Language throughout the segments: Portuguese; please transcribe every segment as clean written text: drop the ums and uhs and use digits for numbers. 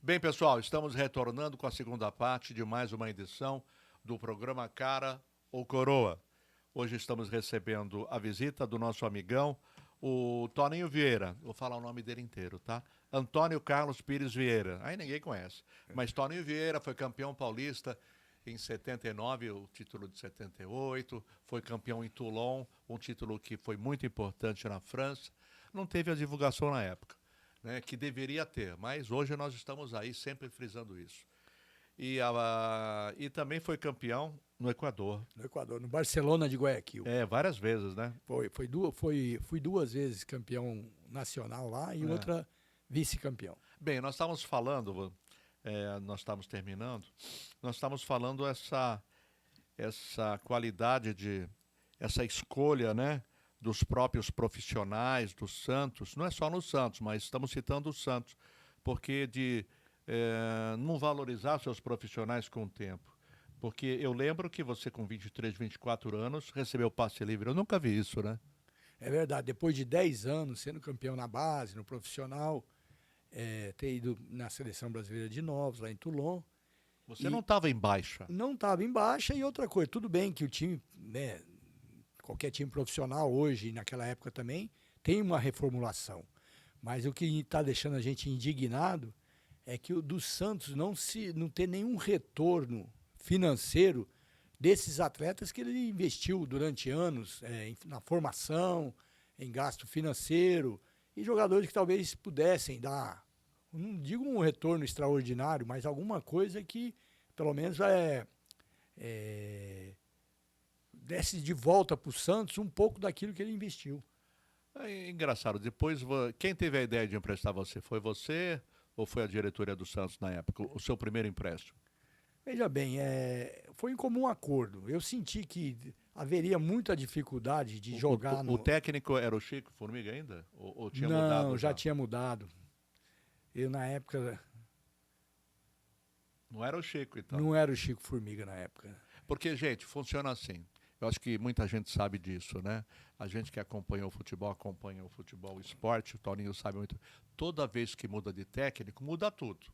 Bem, pessoal, estamos retornando com a segunda parte de mais uma edição do programa Cara ou Coroa. Hoje estamos recebendo a visita do nosso amigão, o Toninho Vieira. Vou falar o nome dele inteiro, tá? Antônio Carlos Pires Vieira. Aí ninguém conhece. Mas Toninho Vieira foi campeão paulista em 79, o título de 78. Foi campeão em Toulon, um título que foi muito importante na França. Não teve a divulgação na época, né, que deveria ter, mas hoje nós estamos aí sempre frisando isso. E também foi campeão no Equador. No Equador, no Barcelona de Guayaquil. Várias vezes, né? Fui duas vezes campeão nacional lá e É. outra vice-campeão. Bem, nós estávamos falando, nós estamos terminando, nós estamos falando essa qualidade essa escolha, né, dos próprios profissionais do Santos, não é só no Santos, mas estamos citando o Santos, porque não valorizar seus profissionais com o tempo. Porque eu lembro que você com 23, 24 anos recebeu passe livre. Eu nunca vi isso, né? É verdade, depois de 10 anos sendo campeão na base, no profissional, ter ido na seleção brasileira de novos, lá em Toulon. Você não estava em baixa. Não estava em baixa e outra coisa, tudo bem que o time, né, qualquer time profissional hoje, naquela época também, tem uma reformulação. Mas o que está deixando a gente indignado é que o do Santos não ter nenhum retorno financeiro desses atletas que ele investiu durante anos na formação, em gasto financeiro, e jogadores que talvez pudessem dar, não digo um retorno extraordinário, mas alguma coisa que pelo menos desse de volta para o Santos um pouco daquilo que ele investiu. É engraçado, depois quem teve a ideia de emprestar você? Foi você ou foi a diretoria do Santos na época? O seu primeiro empréstimo? Veja bem, foi em comum acordo. Eu senti que haveria muita dificuldade de jogar o técnico era o Chico Formiga ainda? Ou tinha Não, mudado já tinha mudado. Eu, na época, Não era o Chico, então. não era o Chico Formiga na época. Porque, gente, funciona assim. Eu acho que muita gente sabe disso, né? A gente que acompanha o futebol, o esporte, o Toninho sabe muito. Toda vez que muda de técnico, muda tudo.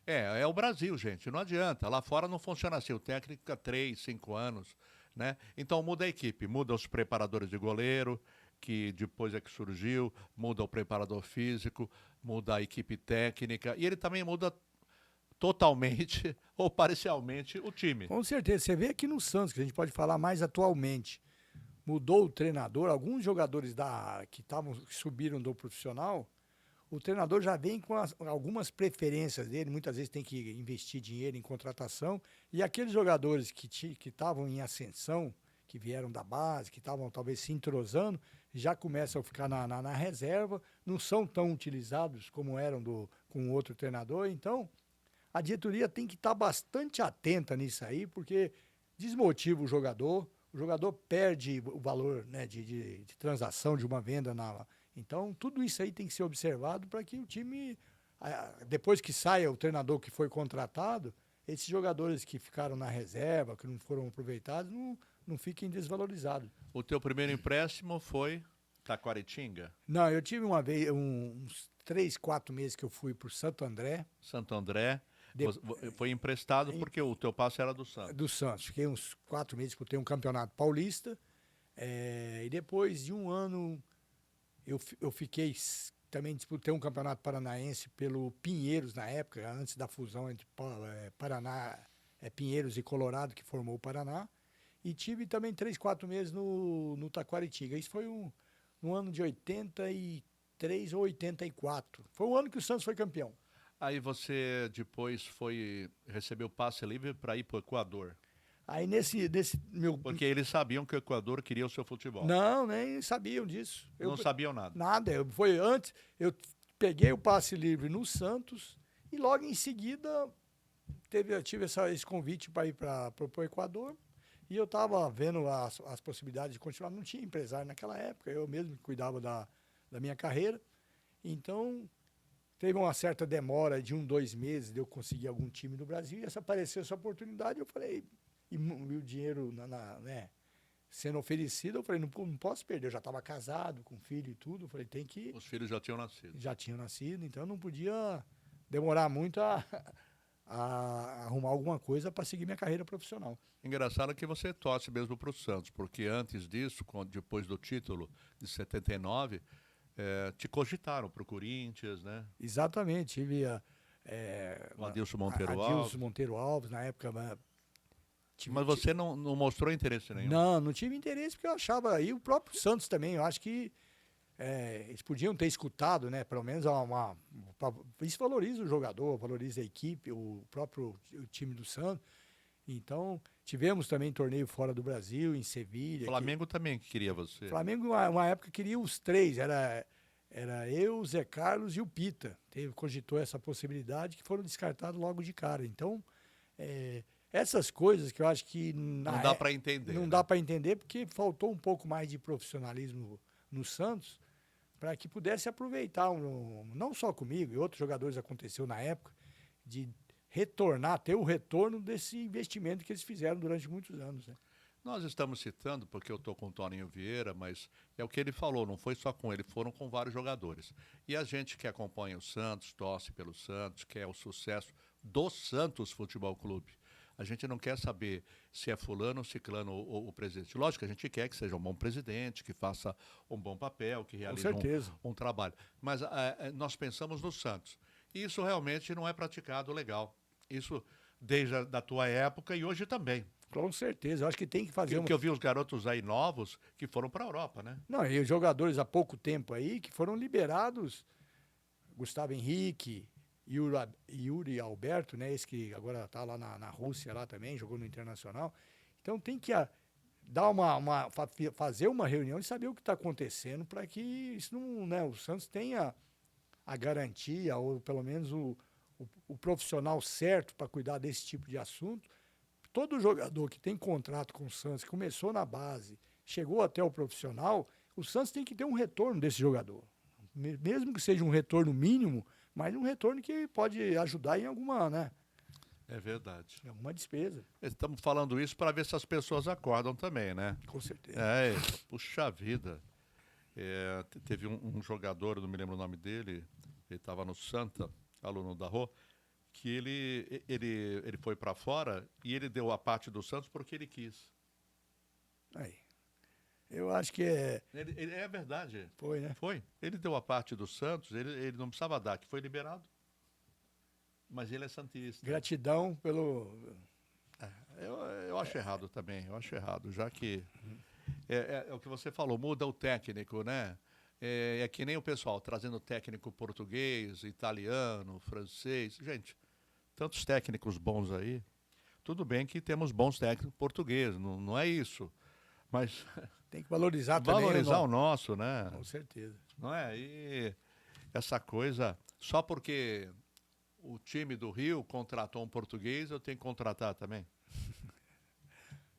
É o Brasil, gente, não adianta. Lá fora não funciona assim. O técnico fica 3, 5 anos, né? Então muda a equipe, muda os preparadores de goleiro, que depois é que surgiu, muda o preparador físico, muda a equipe técnica, e ele também muda totalmente ou parcialmente o time. Com certeza. Você vê aqui no Santos, que a gente pode falar mais atualmente. Mudou o treinador, alguns jogadores que subiram do profissional, o treinador já vem com algumas preferências dele, muitas vezes tem que investir dinheiro em contratação, e aqueles jogadores que estavam em ascensão, que vieram da base, que estavam talvez se entrosando, já começam a ficar na reserva, não são tão utilizados como eram com o outro treinador, então a diretoria tem que estar bastante atenta nisso aí, porque desmotiva o jogador perde o valor, né, de transação de uma venda. Então, tudo isso aí tem que ser observado para que o time, depois que saia o treinador que foi contratado, esses jogadores que ficaram na reserva, que não foram aproveitados, não fiquem desvalorizados. O teu primeiro empréstimo foi Taquaritinga? Não, eu tive uma vez, uns 3, 4 meses que eu fui para o Santo André. Santo André. Foi emprestado porque o teu passe era do Santos. Do Santos. Fiquei uns 4 meses por ter um campeonato paulista. E depois de um ano, eu fiquei também disputei um campeonato paranaense pelo Pinheiros na época, antes da fusão entre Paraná, Pinheiros e Colorado, que formou o Paraná. E tive também 3, 4 meses no Taquaritinga. Isso foi no ano de 83 ou 84. Foi o ano que o Santos foi campeão. Aí você depois recebeu passe livre para ir para o Equador. Aí nesse meu... Porque eles sabiam que o Equador queria o seu futebol. Não, nem sabiam disso. Não sabiam nada. Nada. Foi antes, eu peguei o passe livre no Santos e logo em seguida tive esse convite para ir para o Equador. E eu estava vendo as possibilidades de continuar. Não tinha empresário naquela época, eu mesmo cuidava da minha carreira. Então, teve uma certa demora de 1, 2 meses de eu conseguir algum time no Brasil. E apareceu essa oportunidade, eu falei, e o dinheiro né, sendo oferecido, eu falei, não posso perder. Eu já estava casado, com filho e tudo. Eu falei, tem que... Os filhos já tinham nascido. Já tinham nascido, então eu não podia demorar muito a arrumar alguma coisa para seguir minha carreira profissional. Engraçado que você torce mesmo para o Santos, porque antes disso, depois do título de 79, te cogitaram para o Corinthians, né? Exatamente, tive O Adilson Monteiro Adilson Alves. Monteiro Alves, na época. Mas você não mostrou interesse nenhum. Não tive interesse porque eu achava, e o próprio Santos também, eu acho que eles podiam ter escutado, né? Pelo menos isso valoriza o jogador, valoriza a equipe, o próprio time do Santos. Então, tivemos também torneio fora do Brasil, em Sevilha. Flamengo também queria você. Flamengo, uma época, queria os três. Era eu, o Zé Carlos e o Pita. Cogitou essa possibilidade que foram descartados logo de cara. Então, essas coisas que eu acho que... Não dá para entender. Não né? dá para entender porque faltou um pouco mais de profissionalismo no Santos para que pudesse aproveitar, não só comigo, e outros jogadores aconteceu na época, de ter o retorno desse investimento que eles fizeram durante muitos anos. Né? Nós estamos citando, porque eu estou com o Toninho Vieira, mas é o que ele falou, não foi só com ele, foram com vários jogadores. E a gente que acompanha o Santos, torce pelo Santos, quer o sucesso do Santos Futebol Clube. A gente não quer saber se é fulano, ciclano ou o presidente. Lógico que a gente quer que seja um bom presidente, que faça um bom papel, que realize um trabalho. Mas nós pensamos no Santos. E isso realmente não é praticado legal. Isso desde a tua época e hoje também. Com certeza, eu acho que tem que fazer... Porque eu vi os garotos aí novos que foram para a Europa, né? Não, e os jogadores há pouco tempo aí que foram liberados, Gustavo Henrique, Yuri Alberto, né? Esse que agora está lá na Rússia lá também, jogou no Internacional. Então tem que fazer uma reunião e saber o que está acontecendo para que isso não, né, o Santos tenha a garantia, ou pelo menos o profissional certo para cuidar desse tipo de assunto. Todo jogador que tem contrato com o Santos, que começou na base, chegou até o profissional, o Santos tem que ter um retorno desse jogador. Mesmo que seja um retorno mínimo, mas um retorno que pode ajudar em alguma, né? É verdade. Em alguma despesa. Estamos falando isso para ver se as pessoas acordam também, né? Com certeza. Puxa vida. Teve um jogador, não me lembro o nome dele, ele estava no Santa, aluno da Rô, que ele foi para fora e ele deu a parte do Santos porque ele quis. Aí. Eu acho que É verdade. Foi, né? Foi. Ele deu a parte do Santos, ele não precisava dar, que foi liberado. Mas ele é santista. Gratidão pelo... Eu acho errado também, eu acho errado, já que é o que você falou, muda o técnico, né? É que nem o pessoal trazendo técnico português, italiano, francês. Gente, tantos técnicos bons aí. Tudo bem que temos bons técnicos portugueses, não é isso. Mas tem que valorizar também. Valorizar o nosso, né? Com certeza. Não é? E essa coisa, só porque o time do Rio contratou um português, eu tenho que contratar também.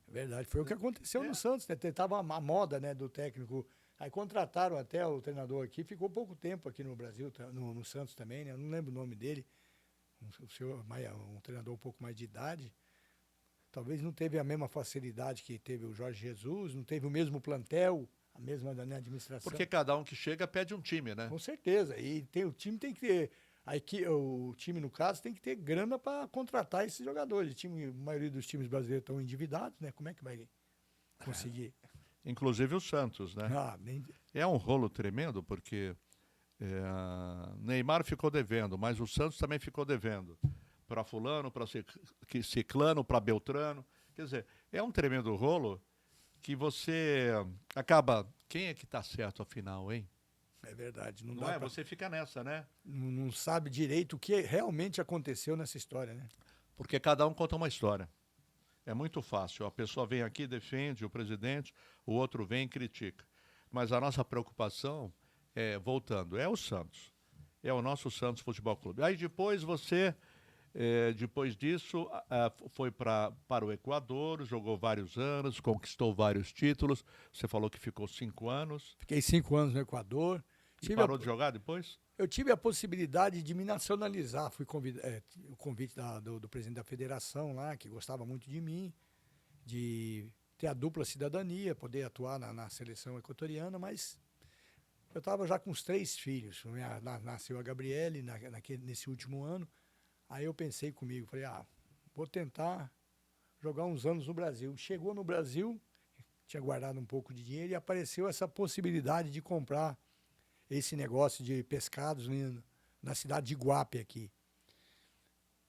É verdade, foi o que aconteceu no Santos, né? Tava a moda, né, do técnico. Aí contrataram até o treinador aqui, ficou pouco tempo aqui no Brasil, no Santos também, né? Eu não lembro o nome dele. Um treinador um pouco mais de idade. Talvez não teve a mesma facilidade que teve o Jorge Jesus, não teve o mesmo plantel, a mesma, né, administração. Porque cada um que chega pede um time, né? Com certeza. E o time tem que ter... o time, no caso, tem que ter grana para contratar esses jogadores. A maioria dos times brasileiros estão endividados, né? Como é que vai conseguir? Inclusive o Santos, né? É um rolo tremendo, porque Neymar ficou devendo, mas o Santos também ficou devendo. Para fulano, para ciclano, para beltrano. Quer dizer, é um tremendo rolo que você acaba... Quem é que está certo afinal, hein? É verdade. Não é? Você fica nessa, né? Não sabe direito o que realmente aconteceu nessa história, né? Porque cada um conta uma história. É muito fácil. A pessoa vem aqui, defende o presidente, o outro vem e critica. Mas a nossa preocupação, voltando, é o Santos. É o nosso Santos Futebol Clube. Aí depois você... depois disso, foi para o Equador, jogou vários anos, conquistou vários títulos. Você falou que ficou 5 anos. Fiquei 5 anos no Equador. E parou de jogar depois? Eu tive a possibilidade de me nacionalizar. Fui o convite do presidente da federação lá, que gostava muito de mim, de ter a dupla cidadania, poder atuar na seleção equatoriana, mas Eu estava já com os 3 filhos. Nasceu a Gabriele nesse último ano. Aí eu pensei comigo, falei, vou tentar jogar uns anos no Brasil. Chegou no Brasil, tinha guardado um pouco de dinheiro e apareceu essa possibilidade de comprar esse negócio de pescados na cidade de Iguape aqui.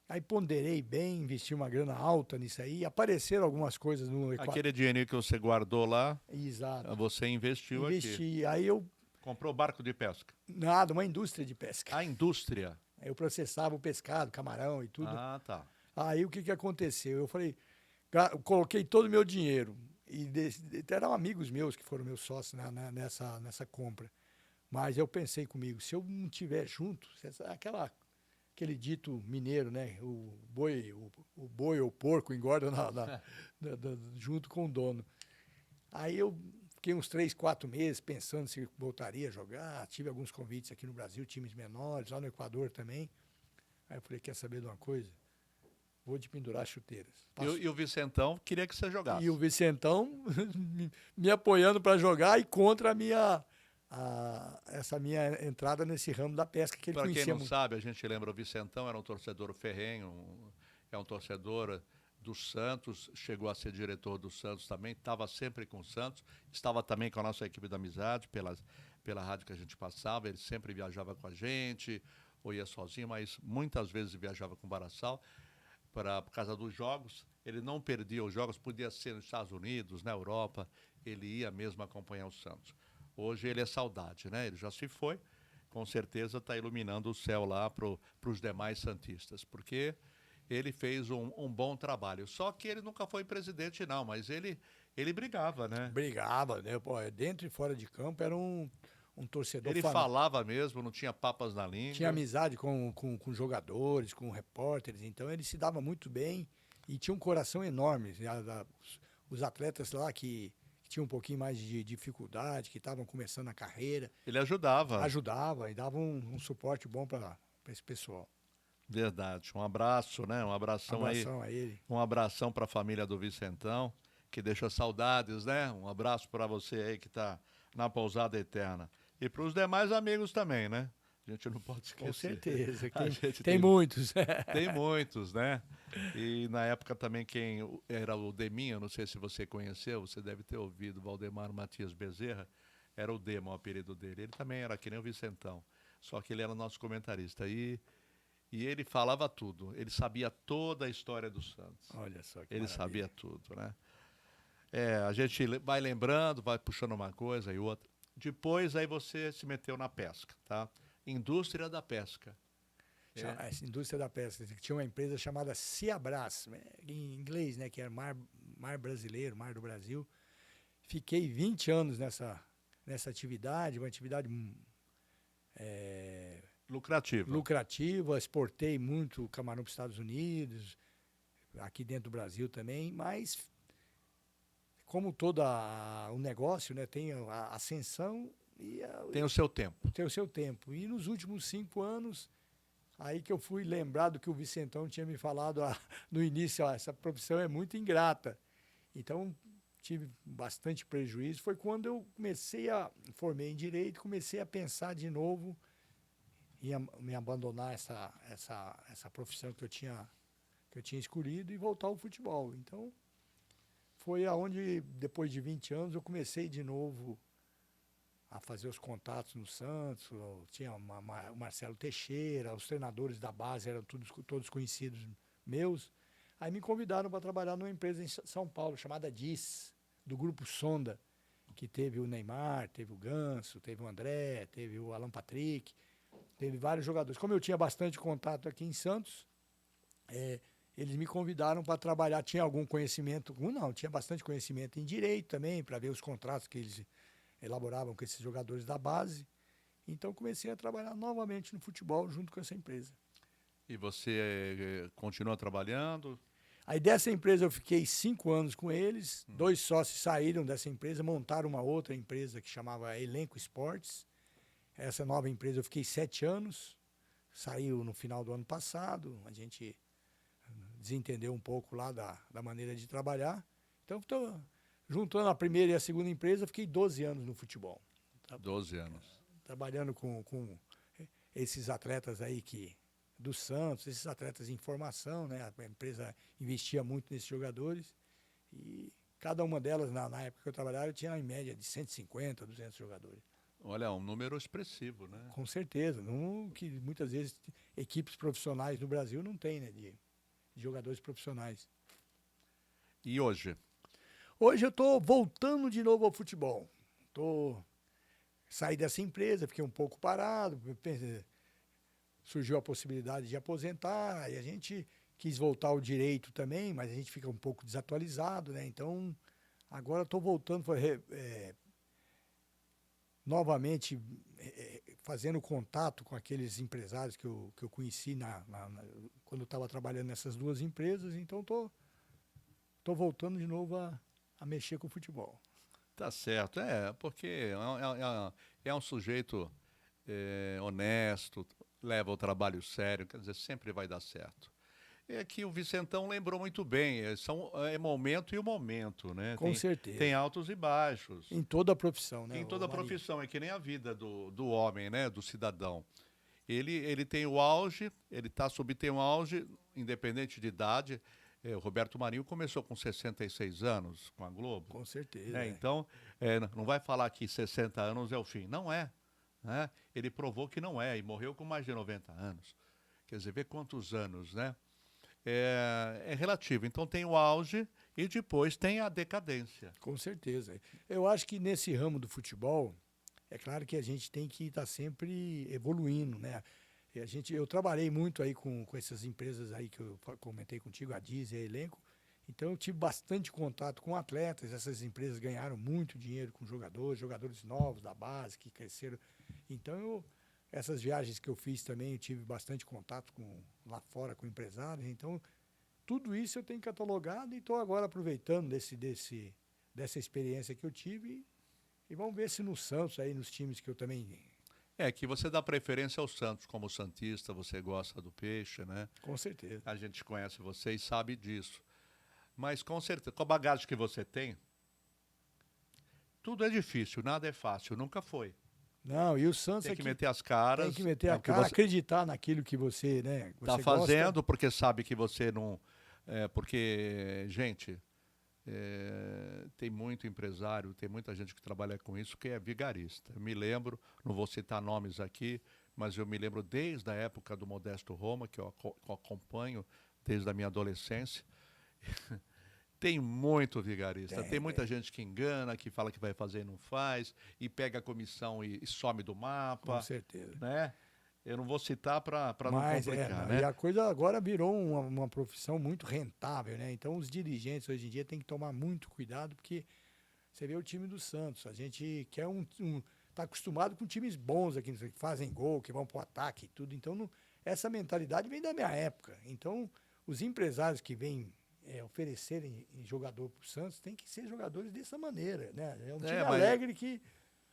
Aí ponderei bem, investi uma grana alta nisso aí, apareceram algumas coisas no Equador. Aquele dinheirinho que você guardou lá, Exato. você investiu aqui. Investi, aí eu... Comprou barco de pesca? Nada, uma indústria de pesca. A indústria? Eu processava o pescado, camarão e tudo. Ah, tá. Aí o que aconteceu? Eu falei, eu coloquei todo o meu dinheiro, e eram amigos meus que foram meus sócios nessa compra. Mas eu pensei comigo, se eu não estiver junto, aquele dito mineiro, né? O boi ou o porco engorda junto com o dono. Aí eu fiquei uns 3, 4 meses pensando se voltaria a jogar. Tive alguns convites aqui no Brasil, times menores, lá no Equador também. Aí eu falei, quer saber de uma coisa? Vou de pendurar chuteiras. E o Vicentão queria que você jogasse. E o Vicentão me apoiando para jogar e contra essa minha entrada nesse ramo da pesca que ele conhecia. Para quem não sabe, a gente lembra, o Vicentão era um torcedor ferrenho, é um torcedor do Santos, chegou a ser diretor do Santos também, estava sempre com o Santos, estava também com a nossa equipe da amizade, pela rádio que a gente passava, ele sempre viajava com a gente, ou ia sozinho, mas muitas vezes viajava com o Barassal, por causa dos jogos. Ele não perdia os jogos, podia ser nos Estados Unidos, na Europa, ele ia mesmo acompanhar o Santos. Hoje ele é saudade, né? Ele já se foi, com certeza está iluminando o céu lá para os demais santistas, porque ele fez um bom trabalho. Só que ele nunca foi presidente, não, mas ele brigava, né? Brigava, né? Pô, dentro e fora de campo era um torcedor. Ele falava mesmo, não tinha papas na língua. Tinha amizade com jogadores, com repórteres, então ele se dava muito bem e tinha um coração enorme. Os atletas lá que tinham um pouquinho mais de dificuldade, que estavam começando a carreira. Ele ajudava. Ajudava e dava um suporte bom para esse pessoal. Verdade. Um abraço, né? Um abração aí. A ele. Um abração para a família do Vicentão, que deixa saudades, né? Um abraço para você aí que está na Pousada Eterna. E para os demais amigos também, né? A gente não pode esquecer. Com certeza. Tem muitos. Tem muitos, né? E na época também quem era o Deminha, não sei se você conheceu, você deve ter ouvido, Valdemar Matias Bezerra, era o Dema, o apelido dele. Ele também era que nem o Vicentão, só que ele era nosso comentarista. E ele falava tudo, ele sabia toda a história do Santos. Olha só que ele maravilha. sabia tudo, né? A gente vai lembrando, vai puxando uma coisa e outra. Depois aí você se meteu na pesca, tá? Indústria da pesca. A indústria da pesca. Tinha uma empresa chamada Ciabras, em inglês, né? Que era Mar Brasileiro, Mar do Brasil. Fiquei 20 anos nessa atividade, uma atividade lucrativa. Exportei muito camarão para os Estados Unidos, aqui dentro do Brasil também, mas como todo o negócio, né, tem a ascensão e tem o seu tempo. Tem o seu tempo. E nos últimos 5 anos, aí que eu fui lembrado que o Vicentão tinha me falado no início, essa profissão é muito ingrata. Então, tive bastante prejuízo. Foi quando eu formei em Direito, comecei a pensar de novo em me abandonar essa profissão que eu tinha escolhido e voltar ao futebol. Então, foi aonde, depois de 20 anos, eu comecei de novo a fazer os contatos no Santos. Tinha o Marcelo Teixeira, os treinadores da base eram todos conhecidos meus. Aí me convidaram para trabalhar numa empresa em São Paulo, chamada DIS, do Grupo Sonda, que teve o Neymar, teve o Ganso, teve o André, teve o Alan Patrick, teve vários jogadores. Como eu tinha bastante contato aqui em Santos, eles me convidaram para trabalhar. Tinha algum conhecimento, tinha bastante conhecimento em direito também, para ver os contratos que eles elaboravam com esses jogadores da base. Então comecei a trabalhar novamente no futebol junto com essa empresa. E você continua trabalhando? Aí dessa empresa eu fiquei 5 anos com eles. 2 sócios saíram dessa empresa, montaram uma outra empresa que chamava Elenco Esportes. Essa nova empresa eu fiquei 7 anos. Saiu no final do ano passado. A gente desentendeu um pouco lá da maneira de trabalhar. Então, juntando a primeira e a segunda empresa, fiquei 12 anos no futebol. 12 anos. trabalhando com esses atletas aí do Santos, esses atletas em formação, né? A empresa investia muito nesses jogadores e cada uma delas, na época que eu trabalhava, tinha em média de 150, 200 jogadores. Olha, um número expressivo, né? Com certeza, que muitas vezes equipes profissionais no Brasil não têm, né? De jogadores profissionais. E hoje? Hoje eu estou voltando de novo ao futebol. Saí dessa empresa, fiquei um pouco parado, surgiu a possibilidade de aposentar, e a gente quis voltar ao direito também, mas a gente fica um pouco desatualizado, né? Então, agora estou voltando, novamente, fazendo contato com aqueles empresários que eu conheci quando eu estava trabalhando nessas duas empresas, então estou voltando de novo a mexer com o futebol. Tá certo, porque é um sujeito honesto, leva o trabalho sério, quer dizer, sempre vai dar certo. É que o Vicentão lembrou muito bem, é momento e o momento, né? Com certeza. Tem altos e baixos. Em toda a profissão, né? Em toda a profissão, é que nem a vida do homem, né? Do cidadão. Ele tem o auge, tem um auge, independente de idade. O Roberto Marinho começou com 66 anos com a Globo. Com certeza. Né? Então, não vai falar que 60 anos é o fim. Não é. Né? Ele provou que não é e morreu com mais de 90 anos. Quer dizer, vê quantos anos, né? É relativo. Então tem o auge e depois tem a decadência. Com certeza. Eu acho que nesse ramo do futebol, é claro que a gente tem que estar sempre evoluindo, né? Eu trabalhei muito aí com essas empresas aí que eu comentei contigo, a Disney, a Elenco. Então eu tive bastante contato com atletas. Essas empresas ganharam muito dinheiro com jogadores novos da base que cresceram. Então essas viagens que eu fiz também, eu tive bastante contato lá fora com empresários. Então tudo isso eu tenho catalogado e estou agora aproveitando dessa experiência que eu tive e vamos ver se no Santos, aí nos times que eu também... Que você dá preferência ao Santos, como santista, você gosta do Peixe, né? Com certeza. A gente conhece você e sabe disso. Mas com certeza, com a bagagem que você tem, tudo é difícil, nada é fácil, nunca foi. Não, e o Santos tem que meter as caras. Tem que meter a cara, acreditar naquilo que você, né? Está fazendo, porque sabe que você não... porque, gente, tem muito empresário, tem muita gente que trabalha com isso que é vigarista. Eu me lembro, não vou citar nomes aqui, mas eu me lembro desde a época do Modesto Roma, que eu acompanho desde a minha adolescência. Tem muito vigarista, tem muita gente que engana, que fala que vai fazer e não faz, e pega a comissão e some do mapa. Com certeza. Né? Eu não vou citar para não complicar, né? E a coisa agora virou uma profissão muito rentável, né? Então os dirigentes hoje em dia têm que tomar muito cuidado, porque você vê o time do Santos, a gente quer tá acostumado com times bons aqui, que fazem gol, que vão pro ataque e tudo. Então essa mentalidade vem da minha época. Então os empresários que vêm oferecerem jogador pro Santos tem que ser jogadores dessa maneira, né? É um time alegre que...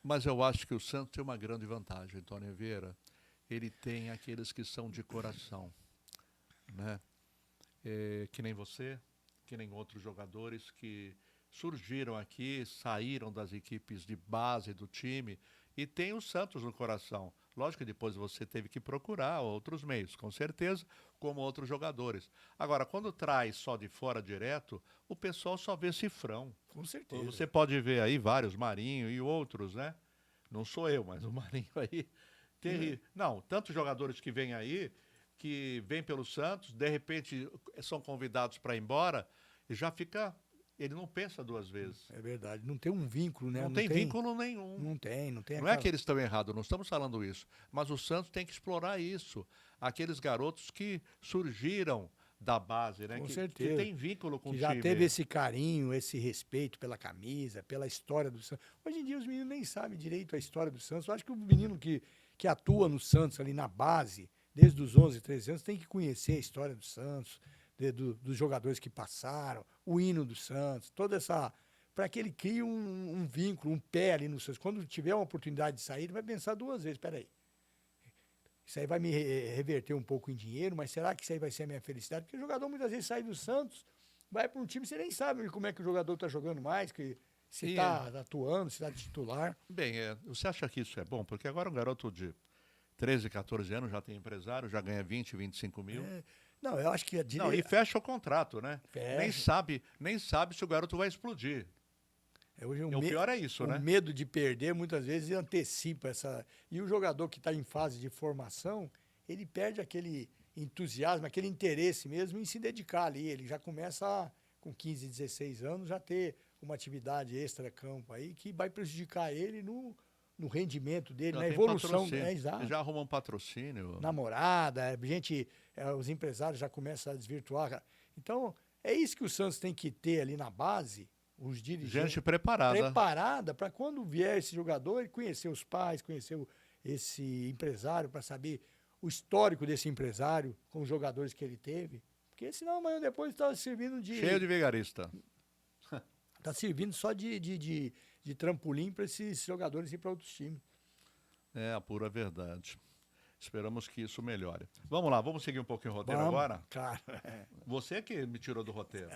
Mas eu acho que o Santos tem uma grande vantagem, Antônio Vieira. Ele tem aqueles que são de coração, né? Que nem você, que nem outros jogadores que surgiram aqui, saíram das equipes de base do time e tem o Santos no coração. Lógico que depois você teve que procurar outros meios, com certeza, como outros jogadores. Agora, quando traz só de fora direto, o pessoal só vê cifrão. Com certeza. Você pode ver aí vários, Marinho e outros, né? Não sou eu, mas o Marinho aí... Não, tantos jogadores que vêm aí, que vêm pelo Santos, de repente são convidados para ir embora, e já fica... Ele não pensa duas vezes. É verdade, não tem um vínculo, né? Não tem vínculo nenhum. Não tem. Não é que eles estão errados, não estamos falando isso. Mas o Santos tem que explorar isso. Aqueles garotos que surgiram da base, né? Com que certeza. tem vínculo com o time. Já teve esse carinho, esse respeito pela camisa, pela história do Santos. Hoje em dia os meninos nem sabem direito a história do Santos. Eu acho que o menino que atua no Santos ali na base, desde os 11, 13 anos, tem que conhecer a história do Santos, dos jogadores que passaram, o hino do Santos, toda essa... para que ele crie um vínculo, um pé ali no Santos. Quando tiver uma oportunidade de sair, ele vai pensar duas vezes. Espera aí, isso aí vai me reverter um pouco em dinheiro, mas será que isso aí vai ser a minha felicidade? Porque o jogador muitas vezes sai do Santos, vai para um time, você nem sabe como é que o jogador está jogando mais, se está atuando, se está titular. Bem, você acha que isso é bom? Porque agora um garoto de 13, 14 anos já tem empresário, já ganha 20, 25 mil. Não, eu acho que a Não, e fecha o contrato, né? Fecha. Nem sabe se o garoto vai explodir. Hoje, O pior é isso, né? O medo de perder, muitas vezes, antecipa essa... E o jogador que está em fase de formação, ele perde aquele entusiasmo, aquele interesse mesmo em se dedicar ali. Ele já começa, com 15, 16 anos, já ter uma atividade extra-campo aí que vai prejudicar ele no rendimento dele, na evolução. Exato. Já arruma um patrocínio. Namorada, os empresários já começam a desvirtuar. Então, é isso que o Santos tem que ter ali na base, os dirigentes. Gente preparada. Preparada para quando vier esse jogador, ele conhecer os pais, conhecer esse empresário, para saber o histórico desse empresário com os jogadores que ele teve. Porque senão amanhã depois está servindo de... Cheio de vigarista. Está servindo só de trampolim para esses jogadores ir para outros times. É a pura verdade. Esperamos que isso melhore. Vamos lá, vamos seguir um pouquinho o roteiro agora? Claro. Você que me tirou do roteiro.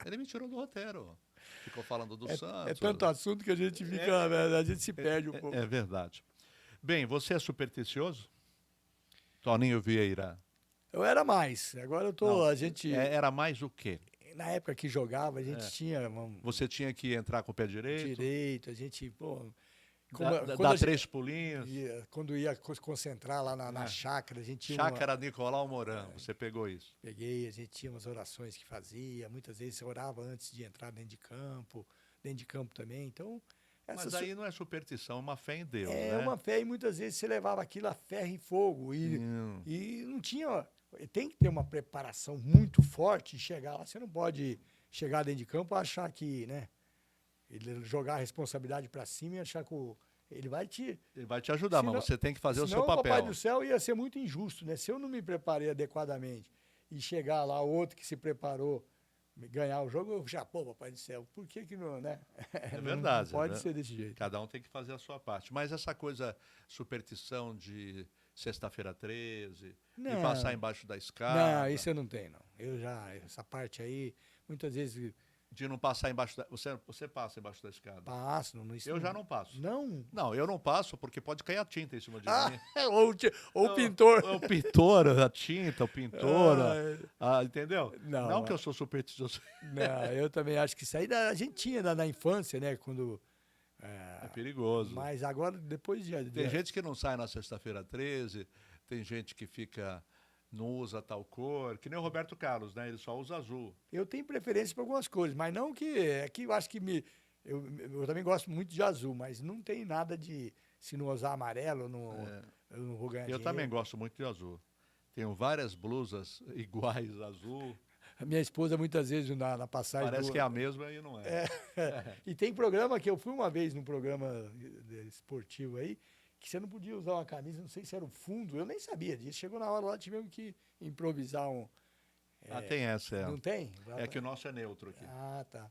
Ele me tirou do roteiro. Ficou falando do Santos. É tanto assunto que a gente fica, a gente se perde um pouco. É verdade. Bem, você é supersticioso? Toninho Vieira. Eu era mais. Agora eu tô. Não, a gente. Era mais o quê? Na época que jogava, a gente tinha. Você tinha que entrar com o pé direito? A gente, pô. Dá 3 pulinhos. Quando ia concentrar lá na chácara, a gente tinha. Chácara Nicolau Moran, você pegou isso? Peguei, a gente tinha umas orações que fazia. Muitas vezes orava antes de entrar dentro de campo também. Então. Mas aí não é superstição, é uma fé em Deus, né? É uma fé e muitas vezes você levava aquilo a ferro e fogo. E não tinha... Tem que ter uma preparação muito forte e chegar lá. Você não pode chegar dentro de campo e achar que, né? Ele jogar a responsabilidade para cima e achar que ele vai te... Ele vai te ajudar, mas você tem que fazer o seu papel. O Papai do Céu ia ser muito injusto, né? Se eu não me preparei adequadamente e chegar lá outro que se preparou ganhar o jogo, eu já, Papai do Céu, por que não, né? É verdade. Não pode ser desse jeito. Cada um tem que fazer a sua parte. Mas essa coisa, superstição de sexta-feira 13, de passar embaixo da escada... Não, isso eu não tenho, não. Essa parte aí, muitas vezes... De não passar embaixo da... Você passa embaixo da escada? Passo. Eu já não passo. Não? Não, eu não passo porque pode cair a tinta em cima de mim. Ou o pintor. O pintor, a tinta, o pintor, entendeu? Não que eu sou supersticioso. Não, eu também acho que isso aí a gente tinha na infância, né? Quando... É perigoso. Mas agora, depois de... Tem gente que não sai na sexta-feira 13, tem gente que fica... não usa tal cor, que nem o Roberto Carlos, né? Ele só usa azul. Eu tenho preferência por algumas cores, mas não que... É que eu acho que eu também gosto muito de azul, mas não tem nada de... Se não usar amarelo, eu não vou ganhar dinheiro. Eu também gosto muito de azul. Tenho várias blusas iguais, azul. A minha esposa, muitas vezes, na passagem... Parece que é a mesma e não é. E tem programa que eu fui uma vez num programa esportivo aí, que você não podia usar uma camisa, não sei se era o fundo, eu nem sabia disso. Chegou na hora lá, tivemos que improvisar um... tem essa, Não tem? É que o nosso é neutro aqui. Ah, tá.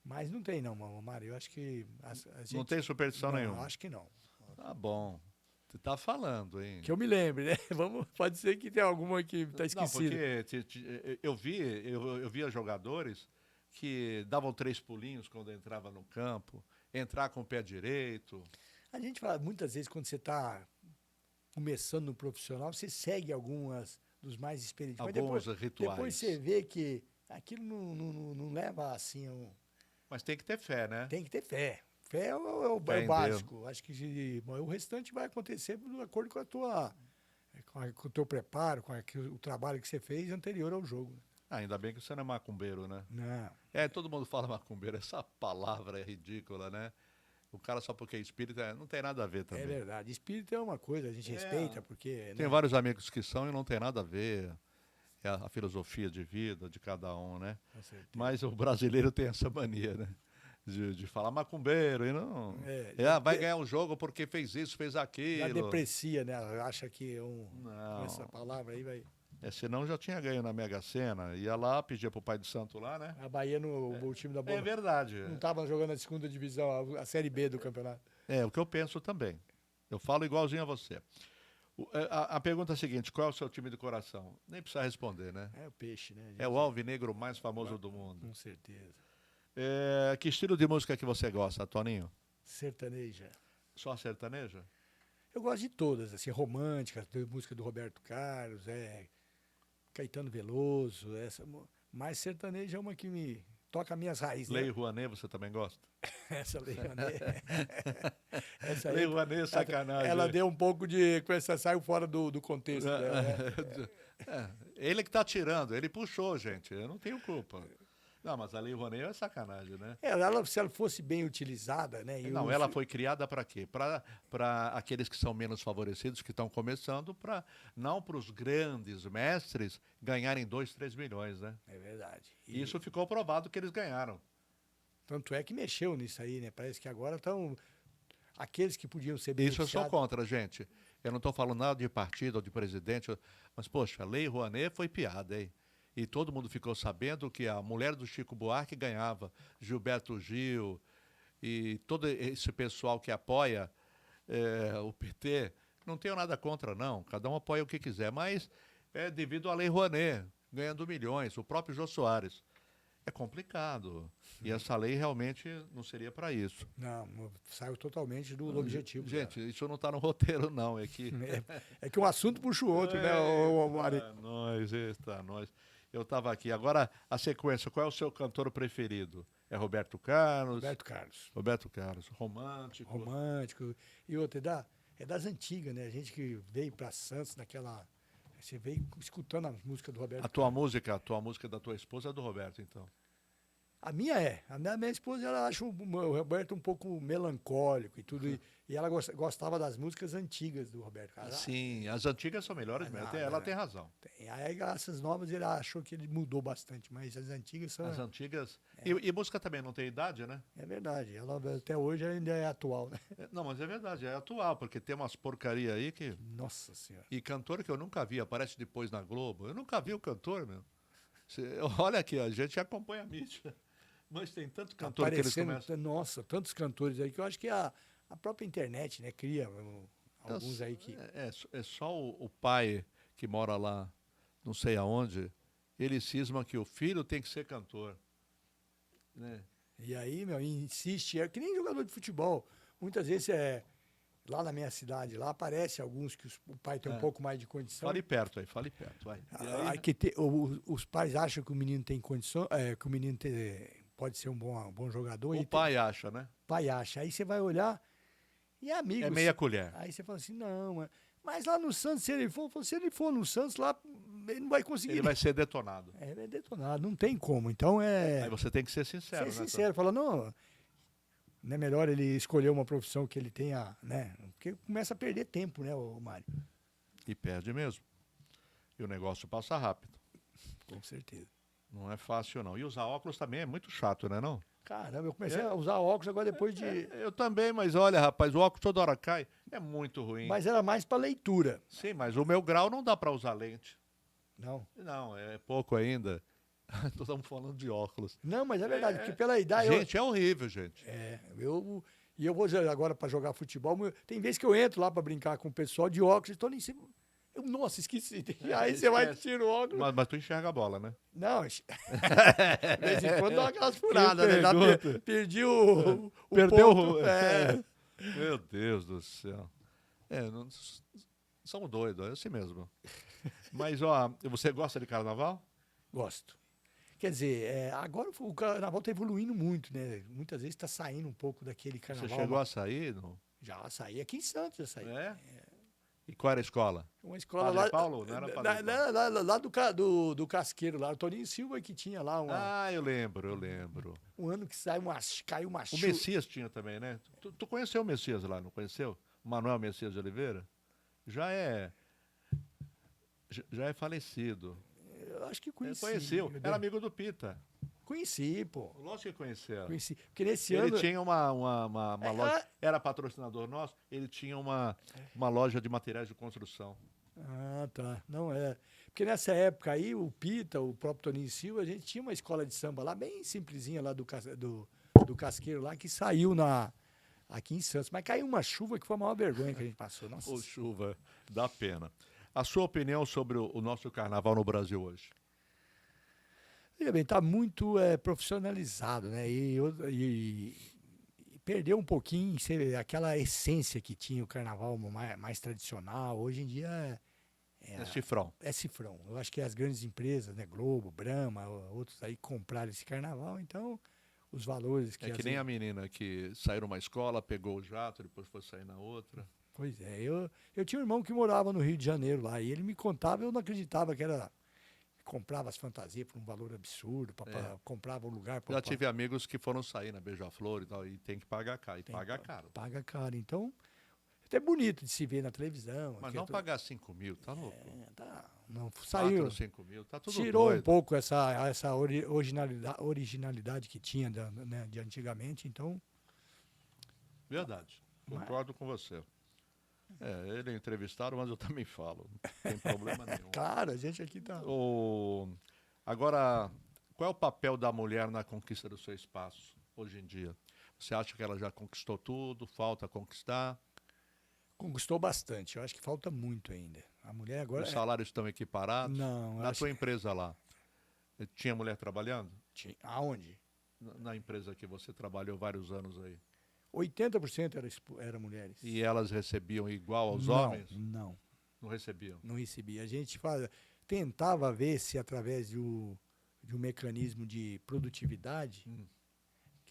Mas não tem não, Mário. Eu acho que... a gente... Não tem superstição nenhuma? Acho que não. Tá bom. Você tá falando, hein? Que eu me lembre, né? Pode ser que tenha alguma que tá esquecida. Não, porque eu via jogadores que davam 3 pulinhos quando entrava no campo, entrar com o pé direito. A gente fala, muitas vezes, quando você está começando no profissional, você segue algumas dos mais experientes. Alguns rituais. Depois você vê que aquilo não leva assim... Mas tem que ter fé, né? Tem que ter fé. Fé é o básico. Acho que o restante vai acontecer de acordo com o teu preparo, com o trabalho que você fez anterior ao jogo. Ainda bem que você não é macumbeiro, né? Não. Todo mundo fala macumbeiro. Essa palavra é ridícula, né? O cara só porque é espírita não tem nada a ver também. É verdade. Espírita é uma coisa, a gente respeita, porque... Tem vários amigos que são e não tem nada a ver. É a filosofia de vida de cada um, né? Com certeza. Mas o brasileiro tem essa mania, né? De falar macumbeiro e não... vai ganhar um jogo porque fez isso, fez aquilo. Já deprecia, né? Acha que não. essa palavra aí vai... Senão já tinha ganho na Mega Sena. Ia lá, pedia pro Pai do Santo lá, né? A Bahia, o time da Boa. É verdade. Não estava jogando a segunda divisão, a Série B do campeonato. O que eu penso também. Eu falo igualzinho a você. A pergunta é a seguinte, qual é o seu time de coração? Nem precisa responder, né? É o Peixe, né? É o alvinegro mais famoso do mundo. Com certeza. Que estilo de música que você gosta, Toninho? Sertaneja. Só sertaneja? Eu gosto de todas, assim, românticas, música do Roberto Carlos, Caetano Veloso, mais sertaneja é uma que me toca minhas raízes, Lei né? Rouanet, você também gosta? Essa Lei Rouanet. Essa Lei aí, Rouanet, sacanagem. ela deu um pouco de. Saiu fora do contexto dela, né? Ele que tá tirando, ele puxou, gente. Eu não tenho culpa. Não, mas a Lei Rouanet é sacanagem, né? Se ela fosse bem utilizada, né? Não, ela foi criada para quê? Para aqueles que são menos favorecidos, que estão começando, não para os grandes mestres ganharem 2, 3 milhões, né? É verdade. E isso ficou provado que eles ganharam. Tanto é que mexeu nisso aí, né? Parece que agora estão. Aqueles que podiam ser Isso eu sou contra, gente. Eu não estou falando nada de partido ou de presidente, mas, poxa, a Lei Rouanet foi piada, hein? E todo mundo ficou sabendo que a mulher do Chico Buarque ganhava, Gilberto Gil e todo esse pessoal que apoia o PT. Não tenho nada contra, não. Cada um apoia o que quiser, mas é devido à Lei Rouanet, ganhando milhões. O próprio Jô Soares. É complicado. E essa lei realmente não seria para isso. Não, saiu totalmente do objetivo. Gente, isso não está no roteiro, não. É que é que um assunto puxa o outro, né, Mari? Nós. Eu estava aqui. Agora, a sequência, qual é o seu cantor preferido? É Roberto Carlos? Roberto Carlos. Roberto Carlos. Romântico. Romântico. E outra, é das antigas, né? A gente que veio para Santos naquela... Você veio escutando a música do Roberto Carlos. A tua música da tua esposa é do Roberto, então? A minha é. A minha esposa, ela acha o Roberto um pouco melancólico e tudo. E ela gostava das músicas antigas do Roberto Carlos. Sim, as antigas são melhores mesmo. Ela tem razão. Aí, essas novas, ele achou que ele mudou bastante, mas as antigas são... As antigas... E música também não tem idade, né? É verdade. Ela até hoje ainda é atual, né? Não, mas é verdade, é atual, porque tem umas porcaria aí que... Nossa Senhora. E cantor que eu nunca vi, aparece depois na Globo. Eu nunca vi o cantor, meu. Olha aqui, a gente acompanha a mídia. Mas tem tanto cantor que eles começam... Nossa, tantos cantores aí que eu acho que a própria internet, né, cria alguns aí que... É só o pai que mora lá, não sei aonde, ele cisma que o filho tem que ser cantor. Né? E aí, meu, insiste, é que nem jogador de futebol. Muitas vezes lá na minha cidade, lá aparece alguns que o pai tem um pouco mais de condição. Fale perto, vai. Os pais acham que o menino tem condição, que o menino pode ser um bom jogador. O pai acha, né? O pai acha. Aí você vai olhar e é amigo. É meia colher. Aí você fala assim, não, mas lá no Santos, se ele for no Santos, lá ele não vai conseguir. Ele vai ser detonado. É detonado, não tem como. Então Aí você tem que ser sincero, né? Ser sincero, fala, não é melhor ele escolher uma profissão que ele tenha, né? Porque começa a perder tempo, né, Mário? E perde mesmo. E o negócio passa rápido. Com certeza. Não é fácil, não. E usar óculos também é muito chato, né, não? Caramba, eu comecei a usar óculos agora depois de... eu também, mas olha, rapaz, o óculos toda hora cai. É muito ruim. Mas era mais para leitura. Sim, mas o meu grau não dá para usar lente. Não? Não, é pouco ainda. Estamos falando de óculos. Não, mas é verdade, porque pela idade... Gente, é horrível, gente. E eu vou agora para jogar futebol, tem vezes que eu entro lá para brincar com o pessoal de óculos e estou nem... Nossa, esqueci. Aí você vai tirar o óculos. Mas tu enxerga a bola, né? Não, de vez em quando dá aquelas furadas, né? Perdi o Perdeu ponto. Meu Deus do céu. São doidos, é assim mesmo. Mas, ó, você gosta de carnaval? Gosto. Quer dizer, agora o carnaval está evoluindo muito, né? Muitas vezes está saindo um pouco daquele carnaval. Você chegou a sair? Não? Já saí aqui em Santos, já saí. E qual era a escola? Uma escola Padre lá. Paulo? Não era Padre Paulo? Lá do Casqueiro, lá. O Toninho Silva que tinha lá uma. Eu lembro. Um ano que caiu uma chuva. O Messias tinha também, né? Tu conheceu o Messias lá, não conheceu? O Manuel Messias de Oliveira? Já é falecido. Eu acho que conheci. Conheceu. Era amigo do Pita. Conheci, pô. Lógico que conheceu. Conheci. Porque nesse ele ano... tinha uma loja, era patrocinador nosso, ele tinha uma loja de materiais de construção. Ah, tá. Não é. Porque nessa época aí, o Pita, o próprio Toninho Silva, a gente tinha uma escola de samba lá, bem simplesinha lá do Casqueiro lá, que saiu aqui em Santos. Mas caiu uma chuva que foi a maior vergonha que a gente passou. Nossa. Chuva, dá pena. A sua opinião sobre o nosso carnaval no Brasil hoje? Veja bem, está muito profissionalizado, né? E perdeu um pouquinho aquela essência que tinha o carnaval mais tradicional. Hoje em dia É cifrão. é cifrão. Eu acho que as grandes empresas, né, Globo, Brahma, outros aí compraram esse carnaval, então os valores que É que às nem a vezes... menina que saiu numa escola, pegou o jato, depois foi sair na outra. Pois é, eu tinha um irmão que morava no Rio de Janeiro lá, e ele me contava, eu não acreditava que era... Comprava as fantasias por um valor absurdo, É. comprava um lugar Já para... tive amigos que foram sair na Beija-Flor e tal, e tem que pagar caro, e paga caro. Paga caro. Então, até bonito de se ver na televisão. Mas Aqui não pagar 5 mil, tá louco? não 4, saiu. 5 mil, tá tudo Tirou um doido. pouco essa originalidade que tinha né, de antigamente, então... Verdade, Mas, concordo com você. Ele é entrevistado, mas eu também falo, não tem problema nenhum. claro, a gente aqui tá... Agora, qual é o papel da mulher na conquista do seu espaço hoje em dia? Você acha que ela já conquistou tudo? Falta conquistar? Conquistou bastante, eu acho que falta muito ainda. A mulher agora... Os salários estão equiparados? Não, Na acho tua que... empresa lá, tinha mulher trabalhando? Aonde? Na empresa que você trabalhou vários anos aí. 80% era mulheres. E elas recebiam igual aos não, homens? Não Não recebiam. não recebia. A gente tentava ver se através de um mecanismo de produtividade,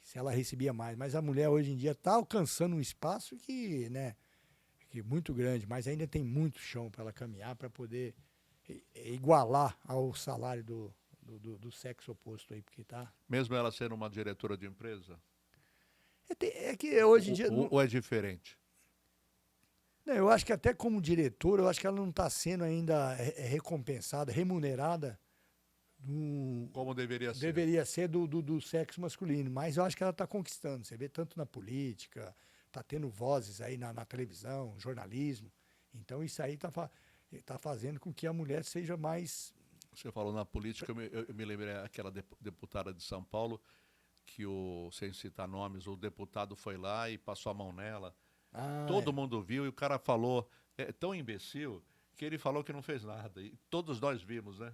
se ela recebia mais. Mas a mulher hoje em dia está alcançando um espaço que, né, que é muito grande, mas ainda tem muito chão para ela caminhar para poder igualar ao salário do sexo oposto aí, porque tá. Mesmo ela sendo uma diretora de empresa? É que hoje em dia. Ou é diferente? Não, eu acho que até como diretora, eu acho que ela não está sendo ainda recompensada, remunerada Como deveria ser? deveria ser do sexo masculino, mas eu acho que ela está conquistando. Você vê tanto na política, está tendo vozes aí na televisão, jornalismo. Então isso aí tá fazendo com que a mulher seja mais... Você falou na política, eu me lembrei aquela deputada de São Paulo, que sem citar nomes, o deputado foi lá e passou a mão nela. Todo mundo viu e o cara falou, tão imbecil, que ele falou que não fez nada. E todos nós vimos, né?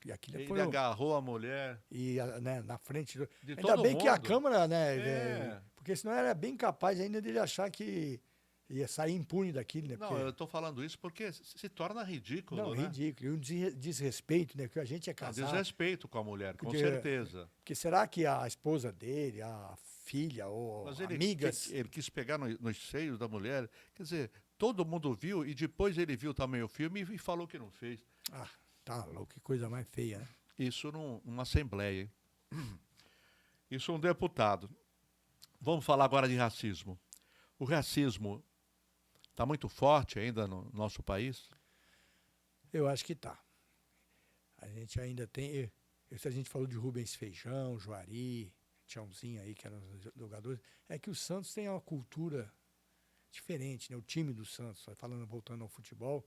E Ele agarrou a mulher. E né, na frente. De Ainda todo bem mundo. que a Câmara, né? Porque senão era bem capaz ainda dele achar que ia sair impune daquilo, né? Não, eu estou falando isso porque se torna ridículo, não, né? ridículo. E um desrespeito, né? Que a gente é casado. Desrespeito com a mulher, com certeza. Porque será que a esposa dele, a filha ou amigas... Ele quis pegar nos seios da mulher. Quer dizer, todo mundo viu e depois ele viu também o filme e falou que não fez. Ah, tá louco, que coisa mais feia, né? Isso numa assembleia, hein? Isso um deputado. Vamos falar agora de racismo. O racismo está muito forte ainda no nosso país? Eu acho que tá. A gente ainda tem... A gente falou de Rubens Feijão, Juari, Tchãozinho aí, que eram os jogadores. É que o Santos tem uma cultura diferente, né? O time do Santos, voltando ao futebol,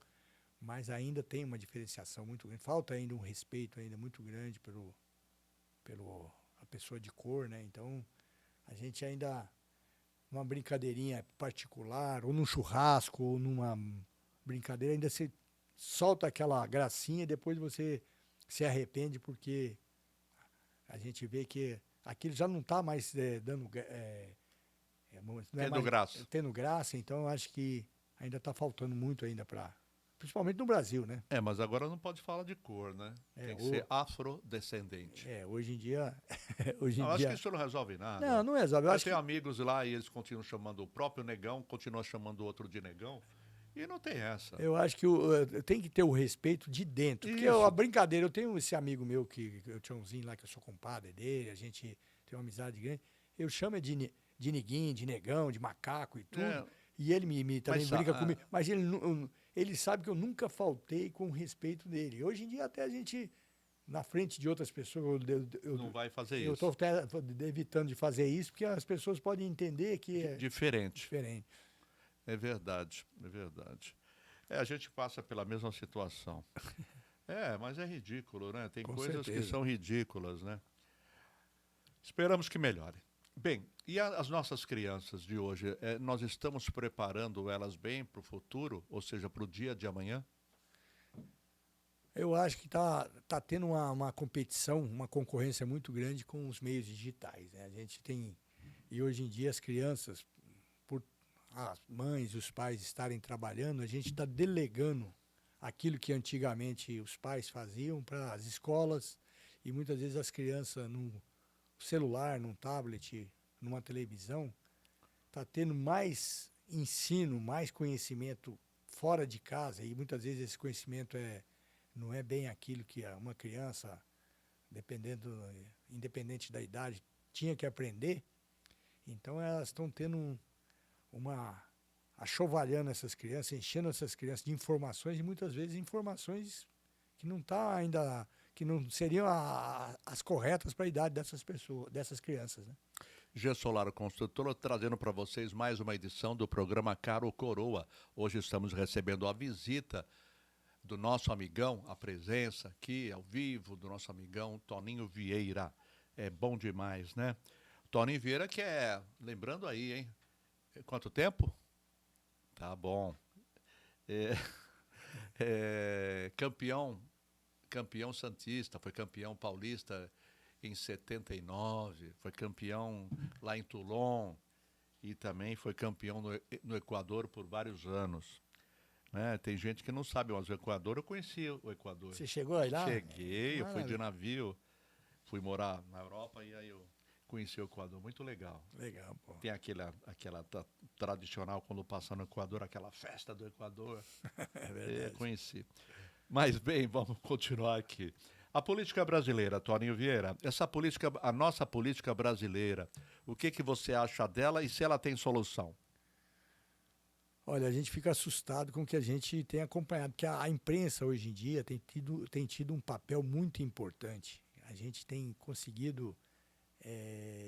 mas ainda tem uma diferenciação muito grande. Falta ainda um respeito ainda muito grande pelo a pessoa de cor, né? Então, a gente ainda, numa brincadeirinha particular, ou num churrasco, ou numa brincadeira, ainda se solta aquela gracinha e depois você se arrepende porque a gente vê que aquilo já não está mais dando... graça. Tendo graça, então eu acho que ainda está faltando muito ainda para... Principalmente no Brasil, né? Mas agora não pode falar de cor, né? Tem que ser afrodescendente. Hoje em dia... Acho que isso não resolve nada. Não resolve. Eu tenho amigos lá e eles continuam chamando o próprio negão, continuam chamando o outro de negão. E não tem essa. Eu acho que tem que ter o respeito de dentro. Porque a brincadeira, eu tenho esse amigo meu, que eu tinha umzinho lá, que eu sou compadre dele, a gente tem uma amizade grande. Eu chamo de neguinho, de negão, de macaco e tudo. E ele também brinca comigo. Mas ele sabe que eu nunca faltei com o respeito dele. Hoje em dia até a gente, na frente de outras pessoas... não vai fazer isso. Eu estou até evitando de fazer isso, porque as pessoas podem entender que é diferente. Diferente. É verdade, é verdade. A gente passa pela mesma situação. Mas é ridículo, né? Tem coisas que são ridículas, né? Esperamos que melhore. Bem, e as nossas crianças de hoje, nós estamos preparando elas bem para o futuro, ou seja, para o dia de amanhã? Eu acho que tá tendo uma competição, uma concorrência muito grande com os meios digitais, né? A gente tem, e hoje em dia as crianças, por as mães e os pais estarem trabalhando, a gente está delegando aquilo que antigamente os pais faziam para as escolas e muitas vezes as crianças num celular, num tablet, numa televisão, está tendo mais ensino, mais conhecimento fora de casa e muitas vezes esse conhecimento não é bem aquilo que uma criança, independente da idade, tinha que aprender. Então elas estão tendo uma achovalhando essas crianças, enchendo essas crianças de informações e muitas vezes informações que não tá ainda que não seriam as corretas para a idade dessas pessoas, dessas crianças, né? G Solar Construtora trazendo para vocês mais uma edição do programa Cara ou Coroa. Hoje estamos recebendo a visita do nosso amigão, a presença aqui ao vivo do nosso amigão Toninho Vieira. É bom demais, né? Toninho Vieira que lembrando aí, hein? Quanto tempo? Tá bom. É, campeão santista, foi campeão paulista em 79, foi campeão lá em Toulon e também foi campeão no Equador por vários anos. Né? Tem gente que não sabe, mas o Equador, eu conheci o Equador. Você chegou aí lá? Cheguei, eu fui de navio, fui morar na Europa e aí eu conheci o Equador, muito legal. Legal, pô. Tem aquela tradicional, quando passa no Equador, aquela festa do Equador. É verdade. Conheci. Mas bem, vamos continuar aqui. A política brasileira, Toninho Vieira, a nossa política brasileira, o que você acha dela e se ela tem solução? Olha, a gente fica assustado com o que a gente tem acompanhado, porque a imprensa hoje em dia tem tido um papel muito importante. A gente tem conseguido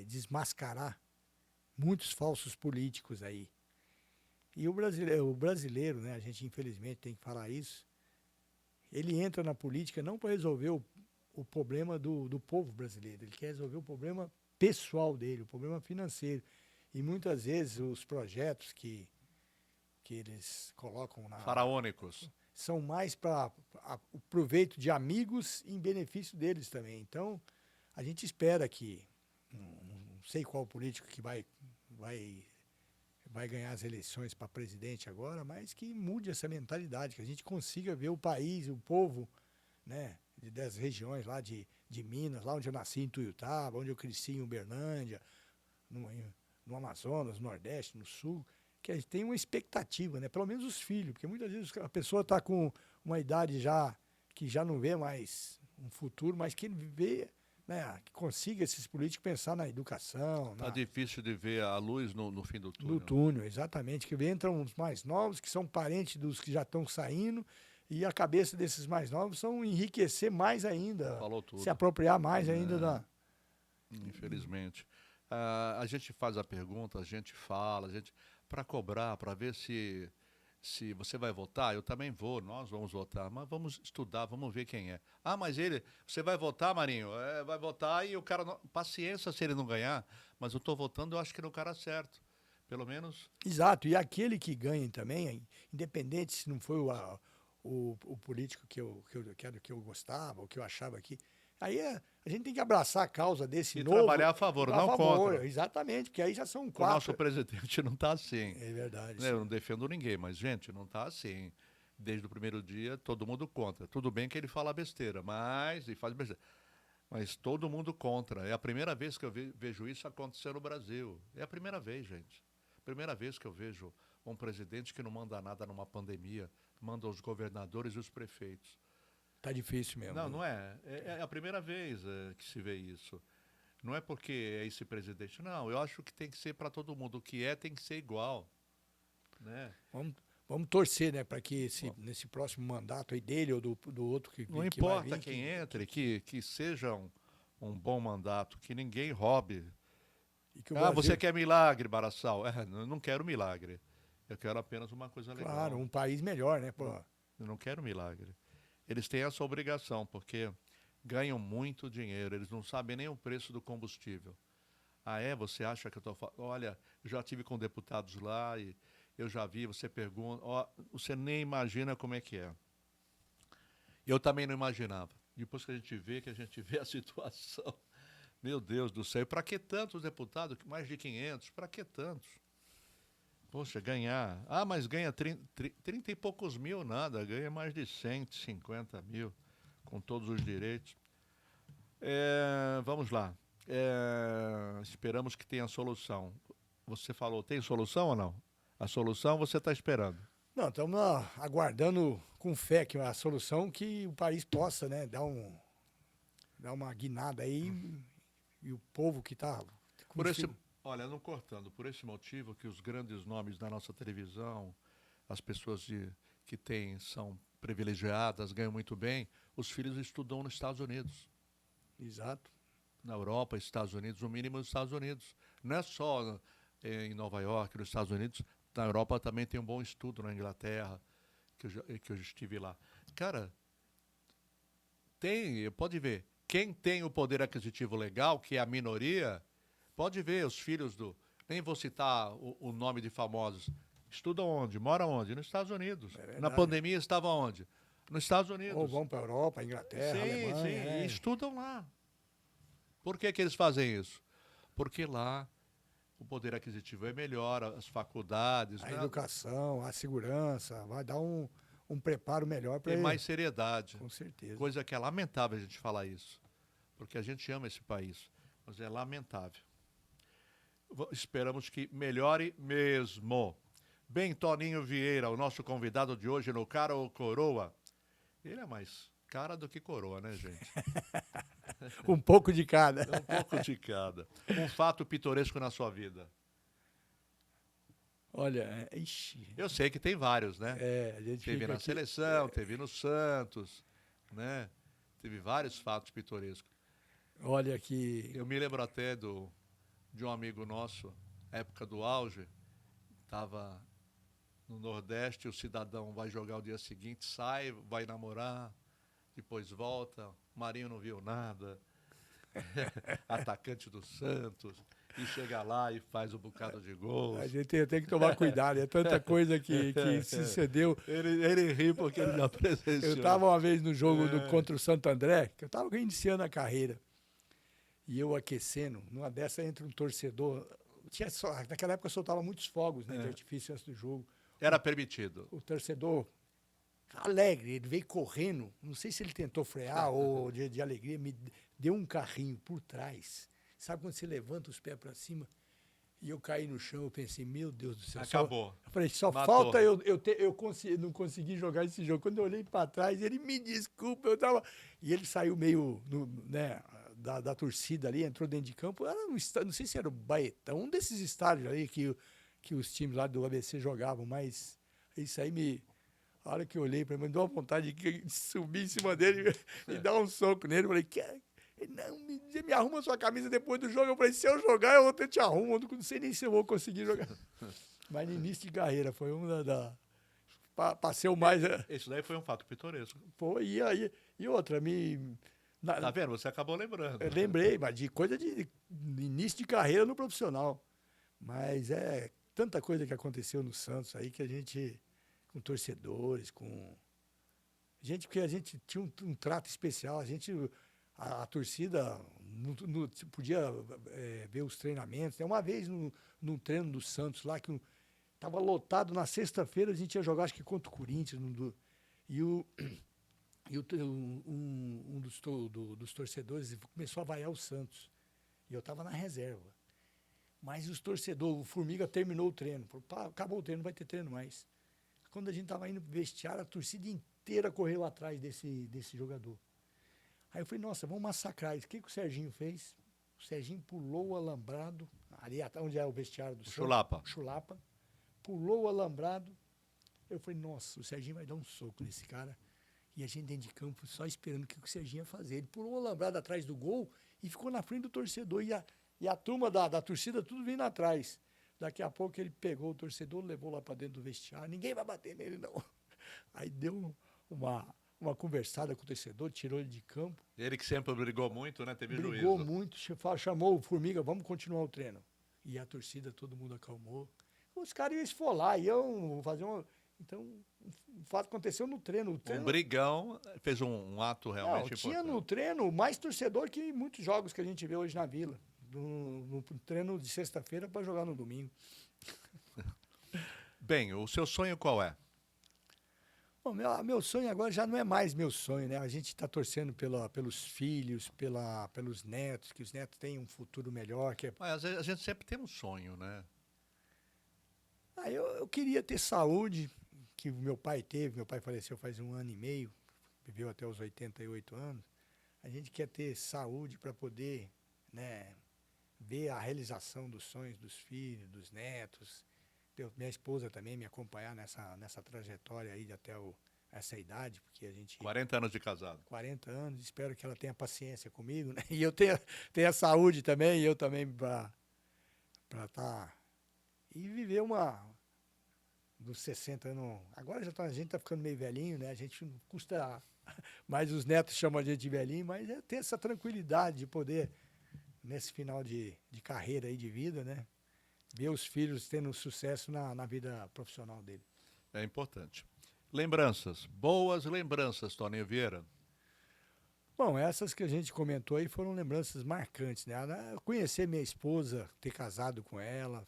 desmascarar muitos falsos políticos aí. E o brasileiro, né, a gente infelizmente tem que falar isso, ele entra na política não para resolver o problema do povo brasileiro, ele quer resolver o problema pessoal dele, o problema financeiro. E muitas vezes os projetos que eles colocam Faraônicos. são mais para o proveito de amigos em benefício deles também. Então, a gente espera que, não sei qual político que vai ganhar as eleições para presidente agora, mas que mude essa mentalidade, que a gente consiga ver o país, o povo, né, das regiões lá de Minas, lá onde eu nasci, em Tuiutaba, onde eu cresci em Uberlândia, no Amazonas, no Nordeste, no Sul, que a gente tem uma expectativa, né? Pelo menos os filhos, porque muitas vezes a pessoa está com uma idade que já não vê mais um futuro, mas que ele vê, né, que consiga esses políticos pensar na educação. Está difícil de ver a luz no fim do túnel. No túnel, exatamente, que entram os mais novos, que são parentes dos que já estão saindo, e a cabeça desses mais novos são enriquecer mais ainda, Falou tudo. se apropriar mais ainda da... Infelizmente. A gente faz a pergunta, a gente fala, para cobrar, para ver se você vai votar, eu também vou, nós vamos votar, mas vamos estudar, vamos ver quem é. Ah, mas você vai votar, Marinho? Vai votar e o cara, paciência se ele não ganhar, mas eu estou votando, eu acho que no cara certo, pelo menos. Exato, e aquele que ganha também, independente se não foi o político que eu gostava, ou que eu achava aqui, aí a gente tem que abraçar a causa desse e novo. Trabalhar a favor, não contra. Exatamente, porque aí já são O quatro. nosso presidente não está assim. É verdade. Eu não defendo ninguém, mas, gente, não está assim. Desde o primeiro dia, todo mundo contra. Tudo bem que ele fala besteira, e faz besteira. Mas todo mundo contra. É a primeira vez que eu vejo isso acontecer no Brasil. É a primeira vez, gente. Primeira vez que eu vejo um presidente que não manda nada numa pandemia, manda os governadores e os prefeitos. Tá difícil mesmo. Não, não é. É a primeira vez que se vê isso. Não é porque é esse presidente. Não, eu acho que tem que ser para todo mundo. O que tem que ser igual. Né? Vamos torcer, né, para que nesse próximo mandato aí dele ou do outro que não que importa vai vir, quem entre, que seja um bom mandato, que ninguém roube. E que o Brasil... você quer milagre, Barassal? Eu não quero milagre. Eu quero apenas uma coisa legal. Claro, um país melhor, né, pô? Eu não quero milagre. Eles têm essa obrigação, porque ganham muito dinheiro, eles não sabem nem o preço do combustível. Você acha que eu estou falando? Olha, eu já tive com deputados lá e eu já vi, você pergunta, você nem imagina como é que é. Eu também não imaginava. Depois que a gente vê a situação, meu Deus do céu, para que tantos deputados? Mais de 500, para que tantos? Poxa, ganhar. Ah, mas ganha 30 e poucos mil, nada. Ganha mais de 150 mil, com todos os direitos. Vamos lá. Esperamos que tenha solução. Você falou, tem solução ou não? A solução você está esperando. Não, estamos aguardando com fé que a solução que o país possa, né, dar uma guinada aí e o povo que está... Olha, não cortando, por esse motivo que os grandes nomes da nossa televisão, as pessoas que são privilegiadas, ganham muito bem, os filhos estudam nos Estados Unidos. Exato. Na Europa, Estados Unidos, o mínimo nos Estados Unidos. Não é só em Nova York, nos Estados Unidos, na Europa também tem um bom estudo, na Inglaterra, que eu estive lá. Cara, pode ver, quem tem o poder aquisitivo legal, que é a minoria, pode ver os filhos nem vou citar o nome de famosos, estudam onde? Moram onde? Nos Estados Unidos. Na pandemia estavam onde? Nos Estados Unidos. Ou vão para a Europa, Inglaterra, Alemanha. Sim, e estudam lá. Por que eles fazem isso? Porque lá o poder aquisitivo é melhor, as faculdades... A educação, a segurança, vai dar um preparo melhor para ele. Tem mais seriedade. Com certeza. Coisa que é lamentável a gente falar isso. Porque a gente ama esse país. Mas é lamentável. Esperamos que melhore mesmo. Bem, Toninho Vieira, o nosso convidado de hoje no Cara ou Coroa. Ele é mais cara do que coroa, né, gente? Um pouco de cada. Um pouco de cada. Um fato pitoresco na sua vida. Olha, ixi. Eu sei que tem vários, né? A gente teve na seleção, teve no Santos, né? Teve vários fatos pitorescos. Olha que... Eu me lembro até de um amigo nosso, época do auge, estava no Nordeste, o cidadão vai jogar o dia seguinte, sai, vai namorar, depois volta, o Marinho não viu nada, atacante do Santos, e chega lá e faz um bocado de gols. A gente tem que tomar cuidado, é tanta coisa que sucedeu. Ele ri porque ele já presenciou. Eu estava uma vez no jogo contra o Santo André, que eu estava iniciando a carreira, e eu aquecendo, numa dessa entra um torcedor, naquela época soltava muitos fogos, né, de artifício antes do jogo. Era permitido. O torcedor alegre, ele veio correndo, não sei se ele tentou frear ou de alegria, me deu um carrinho por trás. Sabe quando você levanta os pés para cima? E eu caí no chão, eu pensei, meu Deus do céu. Acabou. Eu falei, só Matou. falta não consegui jogar esse jogo. Quando eu olhei para trás, ele me desculpa, eu tava... E ele saiu meio, né, da torcida ali, entrou dentro de campo. Era não sei se era o Baetão, um desses estádios ali que os times lá do ABC jogavam, mas isso aí a hora que eu olhei para ele, me deu uma vontade de subir em cima dele e dar um soco nele. Eu falei, não, me arruma sua camisa depois do jogo. Eu falei, se eu jogar, eu te arrumo. Eu não sei nem se eu vou conseguir jogar. Mas no início de carreira, foi uma passei o mais... Isso daí foi um fato pitoresco. Foi, e outra, Tá vendo? Você acabou lembrando. Eu lembrei, mas de coisa de início de carreira no profissional. Mas é tanta coisa que aconteceu no Santos aí que a gente, com torcedores, com gente, porque a gente tinha um trato especial, a torcida não podia ver os treinamentos. Uma vez num treino do Santos lá, que estava lotado, na sexta-feira a gente ia jogar, acho que contra o Corinthians, um dos torcedores começou a vaiar o Santos. E eu estava na reserva. Mas os torcedores, o Formiga terminou o treino. Falou, acabou o treino, não vai ter treino mais. Quando a gente estava indo pro vestiário, a torcida inteira correu atrás desse jogador. Aí eu falei, nossa, vamos massacrar isso. O que o Serginho fez? O Serginho pulou o alambrado, ali onde é o vestiário do Chulapa. Pulou o alambrado. Eu falei, nossa, o Serginho vai dar um soco nesse cara. E a gente dentro de campo só esperando o que o Serginho ia fazer. Ele pulou o alambrado atrás do gol e ficou na frente do torcedor. E a turma da torcida tudo vindo atrás. Daqui a pouco ele pegou o torcedor, levou lá para dentro do vestiário. Ninguém vai bater nele, não. Aí deu uma conversada com o torcedor, tirou ele de campo. Ele que sempre brigou muito, né? Teve juízo. Brigou muito, chamou o Formiga, vamos continuar o treino. E a torcida, todo mundo acalmou. Os caras iam esfolar, iam fazer Então, o fato aconteceu no treino. Um brigão fez um ato realmente Não, tinha importante. no treino mais torcedor que muitos jogos que a gente vê hoje na Vila. No treino de sexta-feira para jogar no domingo. Bem, o seu sonho qual é? Bom, meu sonho agora já não é mais meu sonho, né? A gente está torcendo pelos filhos, pelos netos, que os netos tenham um futuro melhor. Mas a gente sempre tem um sonho, né? Eu queria ter saúde, que o meu pai teve. Meu pai faleceu faz 1 ano e meio, viveu até os 88 anos. A gente quer ter saúde para poder, né, ver a realização dos sonhos dos filhos, dos netos. Minha esposa também me acompanhar nessa trajetória aí de até essa idade, porque a gente... 40 anos de casado. 40 anos, espero que ela tenha paciência comigo, né? E eu tenha saúde também, e eu também para estar... E viver dos 60 anos... Agora a gente está ficando meio velhinho, né? A gente não custa... Mas os netos chamam a gente de velhinho, mas é ter essa tranquilidade de poder, nesse final de carreira aí, de vida, né? Ver os filhos tendo sucesso na vida profissional dele. É importante. Lembranças, boas lembranças, Toninho Vieira. Bom, essas que a gente comentou aí foram lembranças marcantes, né? Conhecer minha esposa, ter casado com ela,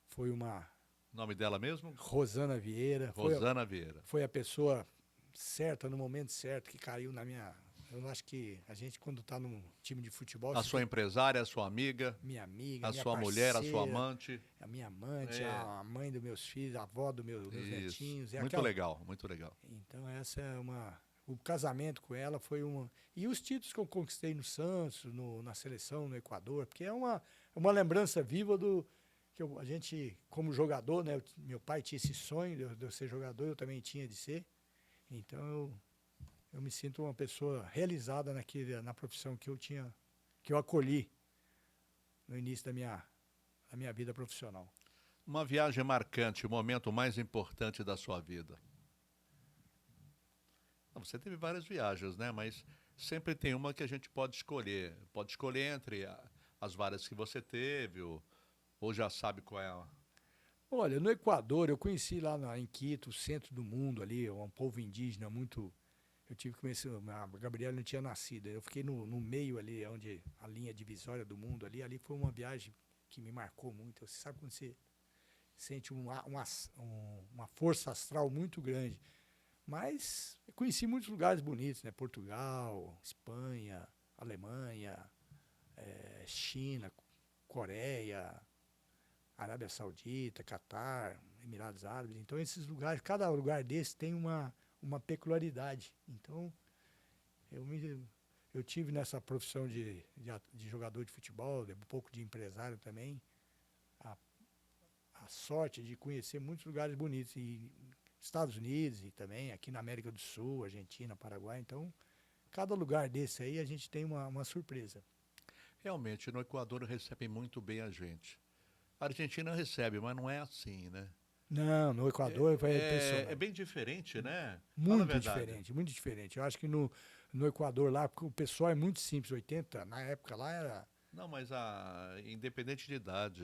foi uma... O nome dela mesmo? Rosana Vieira. Rosana Vieira. Foi a pessoa certa, no momento certo, que caiu na minha... Eu acho que a gente, quando está num time de futebol... A sua empresária, a sua amiga. Minha amiga, a minha sua mulher, a sua amante. A minha amante, a mãe dos meus filhos, a avó dos meus netinhos. Muito legal, muito legal. Então, essa é o casamento com ela foi uma... E os títulos que eu conquistei no Santos, na seleção, no Equador, porque é uma lembrança viva do... que a gente, como jogador, né? Meu pai tinha esse sonho de eu ser jogador, eu também tinha de ser. Então, eu me sinto uma pessoa realizada na profissão que eu acolhi no início da minha vida profissional. Uma viagem marcante, o momento mais importante da sua vida? Você teve várias viagens, né? Mas sempre tem uma que a gente pode escolher. Pode escolher entre as várias que você teve, ou já sabe qual é a... Olha, no Equador, eu conheci lá em Quito, o centro do mundo ali, um povo indígena muito... Eu tive que conhecer, a Gabriela não tinha nascido, eu fiquei no meio ali, onde a linha divisória do mundo ali foi uma viagem que me marcou muito. Você sabe quando você sente uma força astral muito grande. Mas eu conheci muitos lugares bonitos, né? Portugal, Espanha, Alemanha, China, Coreia, Arábia Saudita, Catar, Emirados Árabes. Então esses lugares, cada lugar desse tem uma peculiaridade. Então, eu tive nessa profissão de jogador de futebol, um pouco de empresário também, a sorte de conhecer muitos lugares bonitos, e Estados Unidos e também aqui na América do Sul, Argentina, Paraguai. Então, cada lugar desse aí a gente tem uma surpresa. Realmente, no Equador recebe muito bem a gente. A Argentina recebe, mas não é assim, né? Não, no Equador foi impressionante. É bem diferente, né? Muito diferente, muito diferente. Eu acho que no Equador lá, o pessoal é muito simples, 80, na época lá era... Não, mas independente de idade,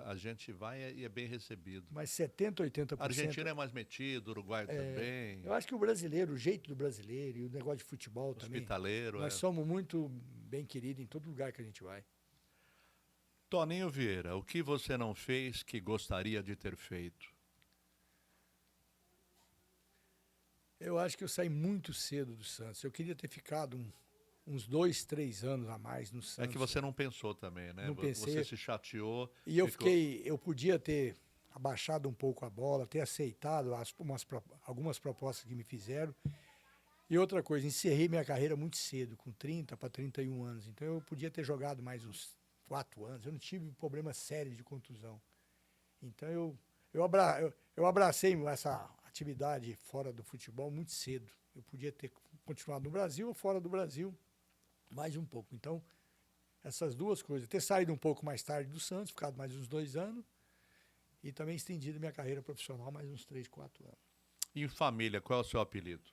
a gente vai e é bem recebido. Mas 70%, 80%... A Argentina é mais metido, o Uruguai também. Eu acho que o brasileiro, o jeito do brasileiro e o negócio de futebol também... Hospitaleiro. Nós somos muito bem queridos em todo lugar que a gente vai. Toninho Vieira, o que você não fez que gostaria de ter feito? Eu acho que eu saí muito cedo do Santos. Eu queria ter ficado uns 2, 3 anos a mais no Santos. É que você não pensou também, né? Não pensei. Você se chateou. E eu podia ter abaixado um pouco a bola, ter aceitado algumas propostas que me fizeram. E outra coisa, encerrei minha carreira muito cedo, com 30 para 31 anos. Então eu podia ter jogado mais uns 4 anos. Eu não tive problema sério de contusão. Então eu abracei essa atividade fora do futebol muito cedo. Eu podia ter continuado no Brasil ou fora do Brasil mais um pouco. Então, essas duas coisas. Ter saído um pouco mais tarde do Santos, ficado mais uns 2 anos, e também estendido minha carreira profissional mais uns 3, 4 anos. E em família, qual é o seu apelido?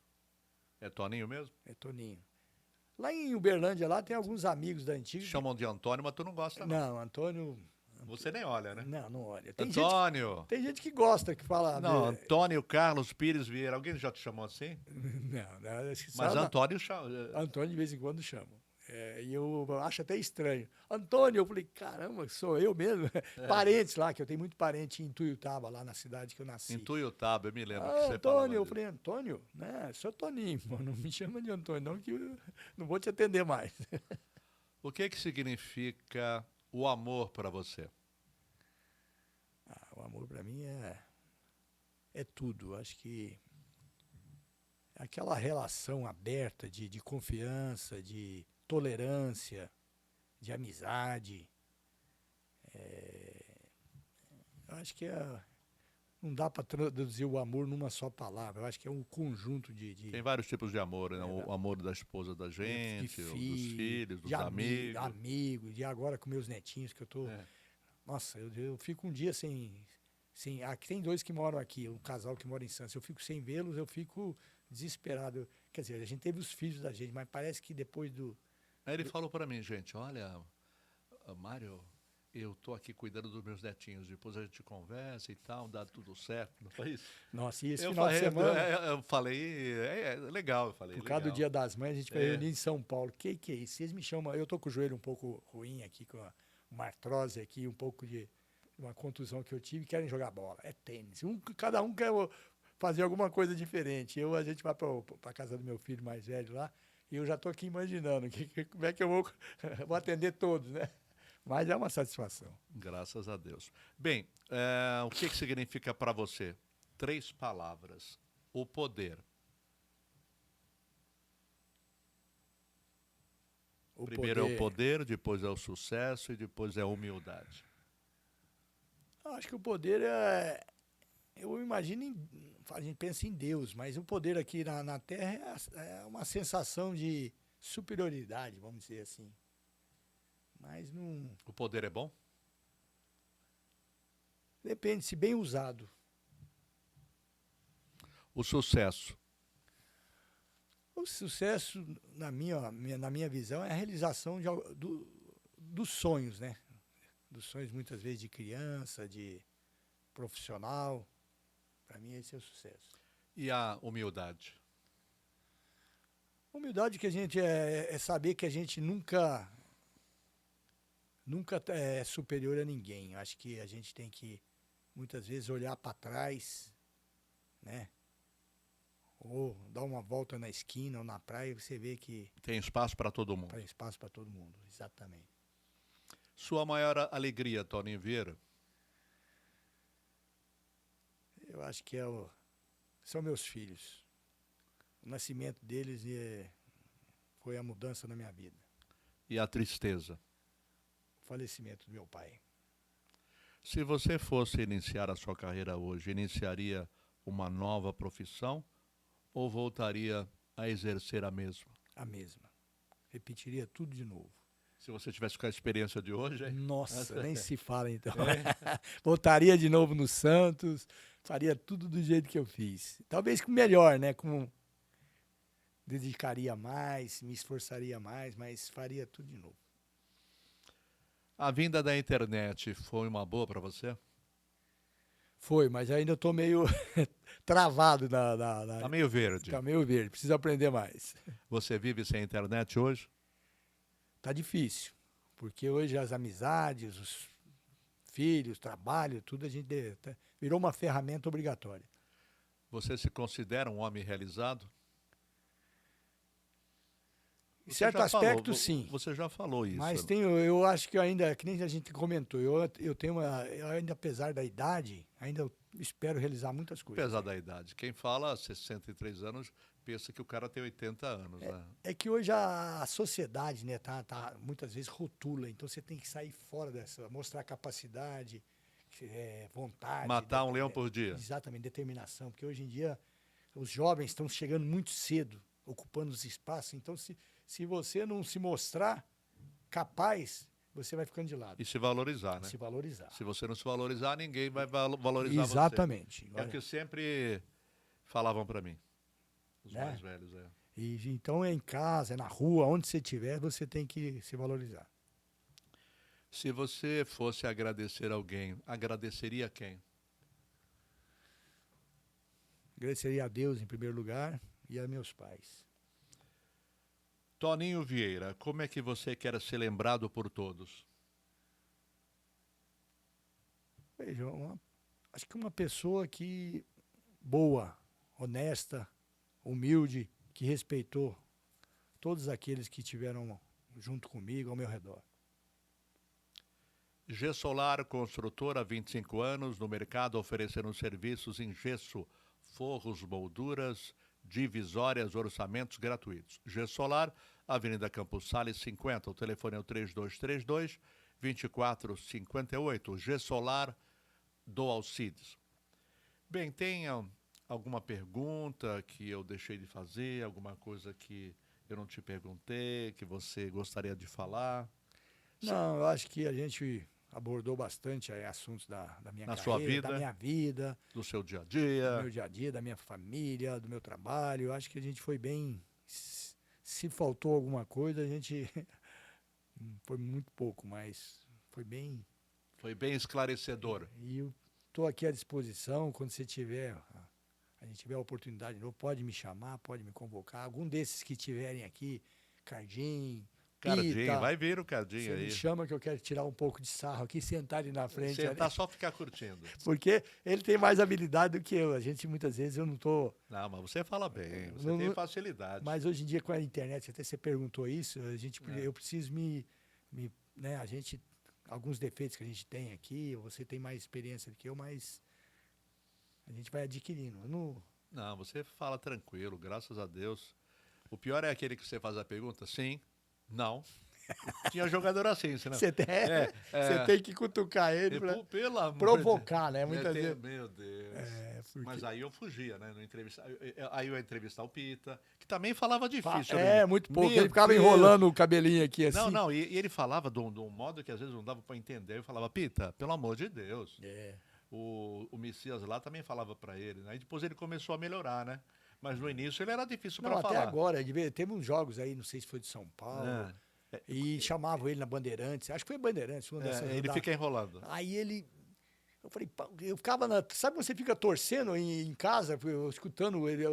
É Toninho mesmo? É Toninho. Lá em Uberlândia, lá tem alguns amigos da antiga. Chamam de Antônio, mas tu não gosta, não. Não, Você nem olha, né? Não, não olha. Antônio. Tem gente que gosta, que fala... Não, Antônio Carlos Pires Vieira. Alguém já te chamou assim? Não, acho que Mas só Antônio chama. Antônio de vez em quando chama. E eu acho até estranho. Antônio, eu falei, caramba, sou eu mesmo. Parentes lá, que eu tenho muito parente em Tuiutaba, lá na cidade que eu nasci. Em Tuiutaba, eu me lembro que você falava Antônio, eu disso. falei, Antônio, né? Sou Toninho, mano, não me chama de Antônio, não, que eu não vou te atender mais. O que significa o amor para você? O amor pra mim é tudo. Acho que aquela relação aberta de confiança, de tolerância, de amizade. Eu acho que não dá para traduzir o amor numa só palavra. Eu acho que é um conjunto Tem vários tipos de amor, né? O amor da esposa da de gente, dos filhos, dos de amigos. amigos, de agora com meus netinhos, que eu tô. Nossa, eu fico um dia sem. Aqui tem dois que moram aqui, um casal que mora em Santos. Eu fico sem vê-los, eu fico desesperado. Quer dizer, a gente teve os filhos da gente, mas parece que depois do. Aí ele falou para mim, gente, olha, Mário, eu tô aqui cuidando dos meus netinhos, depois a gente conversa e tal, dá tudo certo, não foi isso? Nossa, e esse Eu final de semana, eu falei, legal, eu falei, por causa do legal. Dia das Mães, a gente vai reunir em São Paulo. Que é isso? Vocês me chamam, eu tô com o joelho um pouco ruim aqui, com uma artrose aqui, um pouco de uma contusão que eu tive, querem jogar bola. É tênis. Cada um quer fazer alguma coisa diferente. A gente vai para casa do meu filho mais velho lá, e eu já tô aqui imaginando como é que eu vou atender todos, né? Mas é uma satisfação. Graças a Deus. Bem, o que significa para você? 3 palavras. O poder. Primeiro é o poder, depois é o sucesso e depois é a humildade. Acho que o poder eu imagino, a gente pensa em Deus, mas o poder aqui na Terra é uma sensação de superioridade, vamos dizer assim. Mas não. O poder é bom? Depende, se bem usado. O sucesso. O sucesso, na minha visão, é a realização dos sonhos, né? Dos sonhos, muitas vezes, de criança, de profissional. Para mim, esse é o sucesso. E a humildade? Humildade que a gente é saber que a gente nunca é superior a ninguém. Acho que a gente tem que, muitas vezes, olhar para trás, né? Ou dar uma volta na esquina ou na praia e você vê que... Tem espaço para todo mundo. Tem espaço para todo mundo, exatamente. Sua maior alegria, Toninho Vieira? Eu acho que são meus filhos. O nascimento deles foi a mudança na minha vida. E a tristeza? O falecimento do meu pai. Se você fosse iniciar a sua carreira hoje, iniciaria uma nova profissão ou voltaria a exercer a mesma? A mesma. Repetiria tudo de novo. Se você tivesse com a experiência de hoje, hein? Nossa, nem se fala então. Voltaria de novo no Santos, faria tudo do jeito que eu fiz. Talvez com melhor, né? Dedicaria mais, me esforçaria mais, mas faria tudo de novo. A vinda da internet foi uma boa para você? Foi, mas ainda estou meio travado Tá meio verde. Tá meio verde, preciso aprender mais. Você vive sem internet hoje? Tá difícil, porque hoje as amizades, os filhos, trabalho, tudo virou uma ferramenta obrigatória. Você se considera um homem realizado? Em certo aspecto, sim. Você já falou isso. Mas eu acho que ainda, que nem a gente comentou, eu tenho ainda apesar da idade, ainda espero realizar muitas coisas. Apesar da idade. Quem fala 63 anos pensa que o cara tem 80 anos, né? É que hoje a sociedade, né, muitas vezes rotula, então você tem que sair fora dessa, mostrar capacidade, vontade. Matar um leão por dia. Exatamente, determinação, porque hoje em dia os jovens estão chegando muito cedo, ocupando os espaços, então se você não se mostrar capaz, você vai ficando de lado. E se valorizar, né? Se valorizar. Se você não se valorizar, ninguém vai valorizar Exatamente. você. É o que sempre falavam para mim, os mais velhos. Então é em casa, é na rua, onde você estiver, você tem que se valorizar. Se você fosse agradecer alguém, agradeceria quem? Agradeceria a Deus em primeiro lugar e a meus pais. Toninho Vieira, como é que você quer ser lembrado por todos? Veja, acho que uma pessoa que boa, honesta, humilde, que respeitou todos aqueles que estiveram junto comigo, ao meu redor. Gessolar, construtora há 25 anos, no mercado oferecendo serviços em gesso, forros, molduras, divisórias, orçamentos gratuitos. Gessolar, Avenida Campos Sales 50, o telefone é o 3232-2458. Gessolar do Alcides. Bem, tem alguma pergunta que eu deixei de fazer, alguma coisa que eu não te perguntei, que você gostaria de falar? Não, eu acho que a gente abordou bastante aí assuntos da minha Na sua carreira, da vida? minha vida, Do seu dia a do meu dia? dia a dia, da minha família, do meu trabalho. Eu acho que a gente foi bem. Se faltou alguma coisa, a gente foi muito pouco, mas foi bem. Foi bem esclarecedor. E eu estou aqui à disposição quando você tiver. A gente tiver a oportunidade de novo, pode me chamar, pode me convocar. Algum desses que estiverem aqui, Cardim, Cardinho, Pita, vai vir o Cardinho você me aí. chama que eu quero tirar um pouco de sarro aqui, sentar ali na frente. Sentar só ficar curtindo. Porque ele tem mais habilidade do que eu. A gente, muitas vezes, eu não estou. Não, mas você fala bem, você Não- tem não- facilidade. Mas hoje em dia, com a internet, até você perguntou isso, eu preciso né, a gente, alguns defeitos que a gente tem aqui, você tem mais experiência do que eu, mas a gente vai adquirindo. Eu Não, você fala tranquilo, graças a Deus. O pior é aquele que você faz a pergunta, sim, não. Tinha jogador assim, senão. você tem, você tem que cutucar ele para Pelo amor provocar, né? de Muitas vezes. Meu Deus. Porque- Mas aí eu fugia, né? No entrevista, aí eu ia entrevistar o Pita, que também falava difícil. Muito pouco. Meu Ele ficava Deus. enrolando o cabelinho aqui assim. Não, e ele falava de um modo que às vezes não dava para entender. Eu falava, Pita, pelo amor de Deus. É. O Messias lá também falava para ele, né? Aí depois ele começou a melhorar, né? Mas no início ele era difícil Não, para até falar. agora, teve uns jogos aí, não sei se foi de São Paulo, e chamavam ele na Bandeirantes, acho que foi Bandeirantes, uma dessas. Ele fica enrolando. Aí eu falei, eu ficava sabe quando você fica torcendo em casa, escutando ele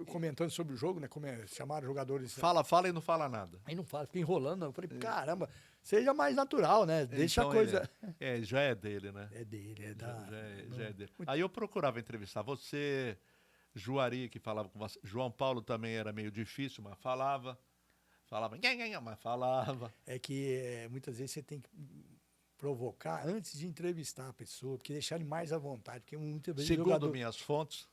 comentando sobre o jogo, né? Chamaram jogadores. Fala e não fala nada. Aí não fala, fica enrolando. Eu falei, caramba, seja mais natural, né? Deixa Então a coisa. já é dele, né? É dele, é da. Já é dele. Aí eu procurava entrevistar você, Juari, que falava com você. João Paulo também era meio difícil, mas falava. Mas falava. É que muitas vezes você tem que provocar antes de entrevistar a pessoa, porque deixar ele mais à vontade, porque muitas vezes Segundo minhas fontes.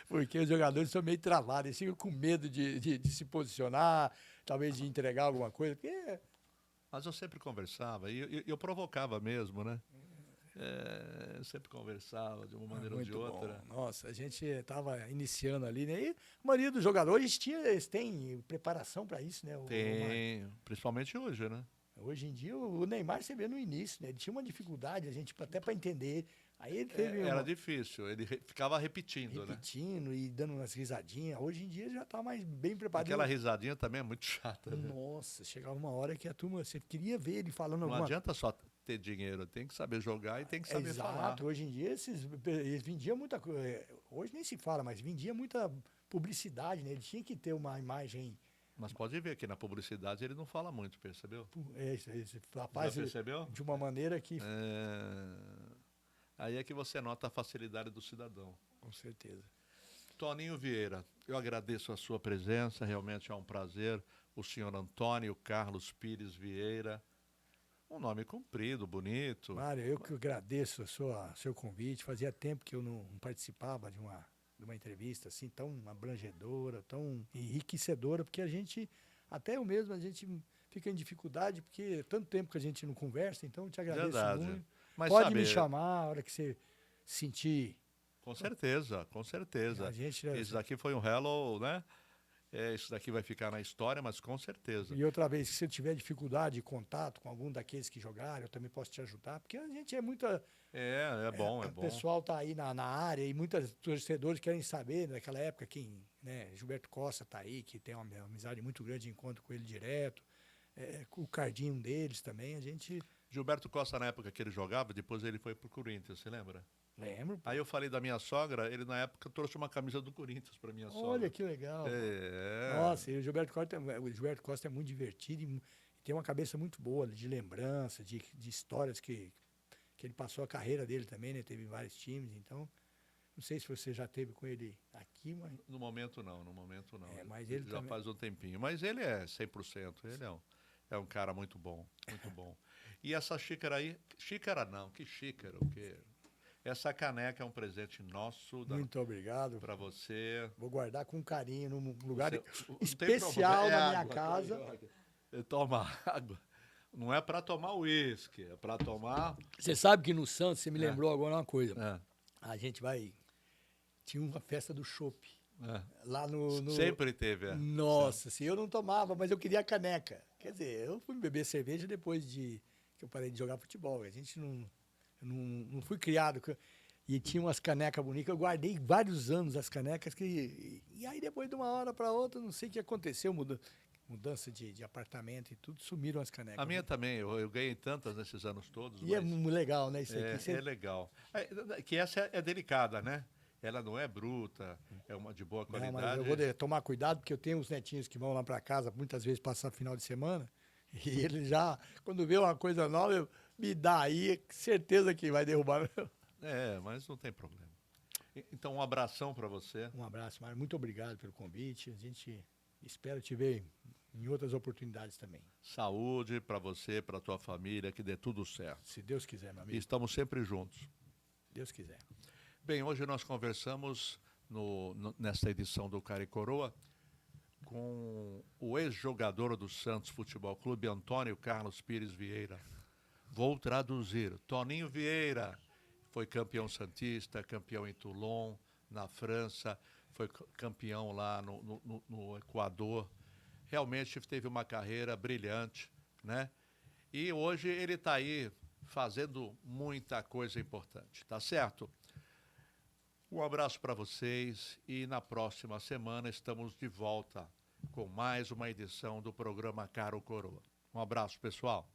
Porque os jogadores são meio travados, eles ficam com medo de se posicionar, talvez de entregar alguma coisa, porque Mas eu sempre conversava, e eu provocava mesmo, né? Eu sempre conversava de uma maneira ou de outra. bom. Nossa, a gente estava iniciando ali, né? E a maioria dos jogadores eles têm preparação para isso, né? Tem, principalmente hoje, né? Hoje em dia, o Neymar, você vê no início, né? Ele tinha uma dificuldade, a gente até para entender. Aí ele teve Era difícil, ele ficava repetindo, né? e dando umas risadinhas. Hoje em dia ele já está mais bem preparado. Aquela risadinha também é muito chata, né? Nossa, chegava uma hora que a turma, você queria ver ele falando Não alguma adianta só ter dinheiro, tem que saber jogar e tem que saber falar. Exato, hoje em dia eles vendiam muita coisa. Hoje nem se fala, mas vendia muita publicidade, né? Ele tinha que ter uma imagem. Mas pode ver que na publicidade ele não fala muito, percebeu? Esse rapaz, Já percebeu? de uma maneira que. Aí é que você nota a facilidade do cidadão. Com certeza. Toninho Vieira, eu agradeço a sua presença, realmente é um prazer. O senhor Antônio Carlos Pires Vieira, um nome comprido, bonito. Mário, eu que agradeço seu convite. Fazia tempo que eu não participava de uma entrevista assim tão abrangedora, tão enriquecedora, porque até eu mesmo, a gente fica em dificuldade, porque tanto tempo que a gente não conversa, então eu te agradeço Verdade. muito. Mas Pode sabe, me chamar a hora que você sentir. Com certeza, com certeza. A gente, Isso daqui foi um hello, né? Isso daqui vai ficar na história, mas com certeza. E outra vez, se você tiver dificuldade de contato com algum daqueles que jogaram, eu também posso te ajudar, porque a gente é muita. É bom. O pessoal está aí na área e muitos torcedores querem saber, naquela época, Gilberto Costa está aí, que tem uma amizade muito grande de encontro com ele direto. o cardinho deles também, a gente Gilberto Costa, na época que ele jogava, depois ele foi pro Corinthians, você lembra? lembra. Aí eu falei da minha sogra, ele na época trouxe uma camisa do Corinthians pra minha Olha sogra. que legal. É. Nossa, e o Gilberto Costa é muito divertido e tem uma cabeça muito boa de lembrança, de histórias que ele passou a carreira dele também, né? Teve vários times, então não sei se você já teve com ele aqui, mas No momento não, no momento não. mas ele Já também. faz um tempinho. Mas ele é 100%, ele é um cara muito bom, muito bom. E essa xícara aí, xícara não, que xícara, o quê? Essa caneca é um presente nosso Muito obrigado. para você. Vou guardar com carinho num lugar Não tem especial problema, na minha água, casa. Toma água. Não é para tomar uísque, é para tomar. Você sabe que no Santos, você me lembrou agora uma coisa. É, A gente vai. Tinha uma festa do chopp. é. Lá no. Sempre teve, é. Nossa, assim, eu não tomava, mas eu queria a caneca. Quer dizer, eu fui beber cerveja depois de que eu parei de jogar futebol. A gente não fui criado. E tinha umas canecas bonitas. Eu guardei vários anos as canecas. E aí, depois de uma hora para outra, não sei o que aconteceu, mudança de apartamento e tudo, sumiram as canecas. A minha também, eu ganhei tantas nesses anos todos. E é mas muito legal, né, isso aqui. é legal. Que essa é delicada, né? Ela não é bruta, é uma de boa Não, qualidade. mas eu vou tomar cuidado, porque eu tenho uns netinhos que vão lá para casa, muitas vezes passar final de semana, e ele já, quando vê uma coisa nova, me dá aí, certeza que vai derrubar. É, mas não tem problema. Então, um abração para você. Um abraço, Mário. Muito obrigado pelo convite. A gente espera te ver em outras oportunidades também. Saúde para você, para tua família, que dê tudo certo. Se Deus quiser, meu E amigo. estamos sempre juntos. Deus quiser. Bem, hoje nós conversamos nesta edição do Cara e Coroa com o ex-jogador do Santos Futebol Clube, Antônio Carlos Pires Vieira. Vou traduzir. Toninho Vieira foi campeão santista, campeão em Toulon, na França, foi campeão lá no Equador. Realmente teve uma carreira brilhante, né? E hoje ele está aí fazendo muita coisa importante, tá certo? Um abraço para vocês e na próxima semana estamos de volta com mais uma edição do programa Cara ou Coroa. Um abraço, pessoal.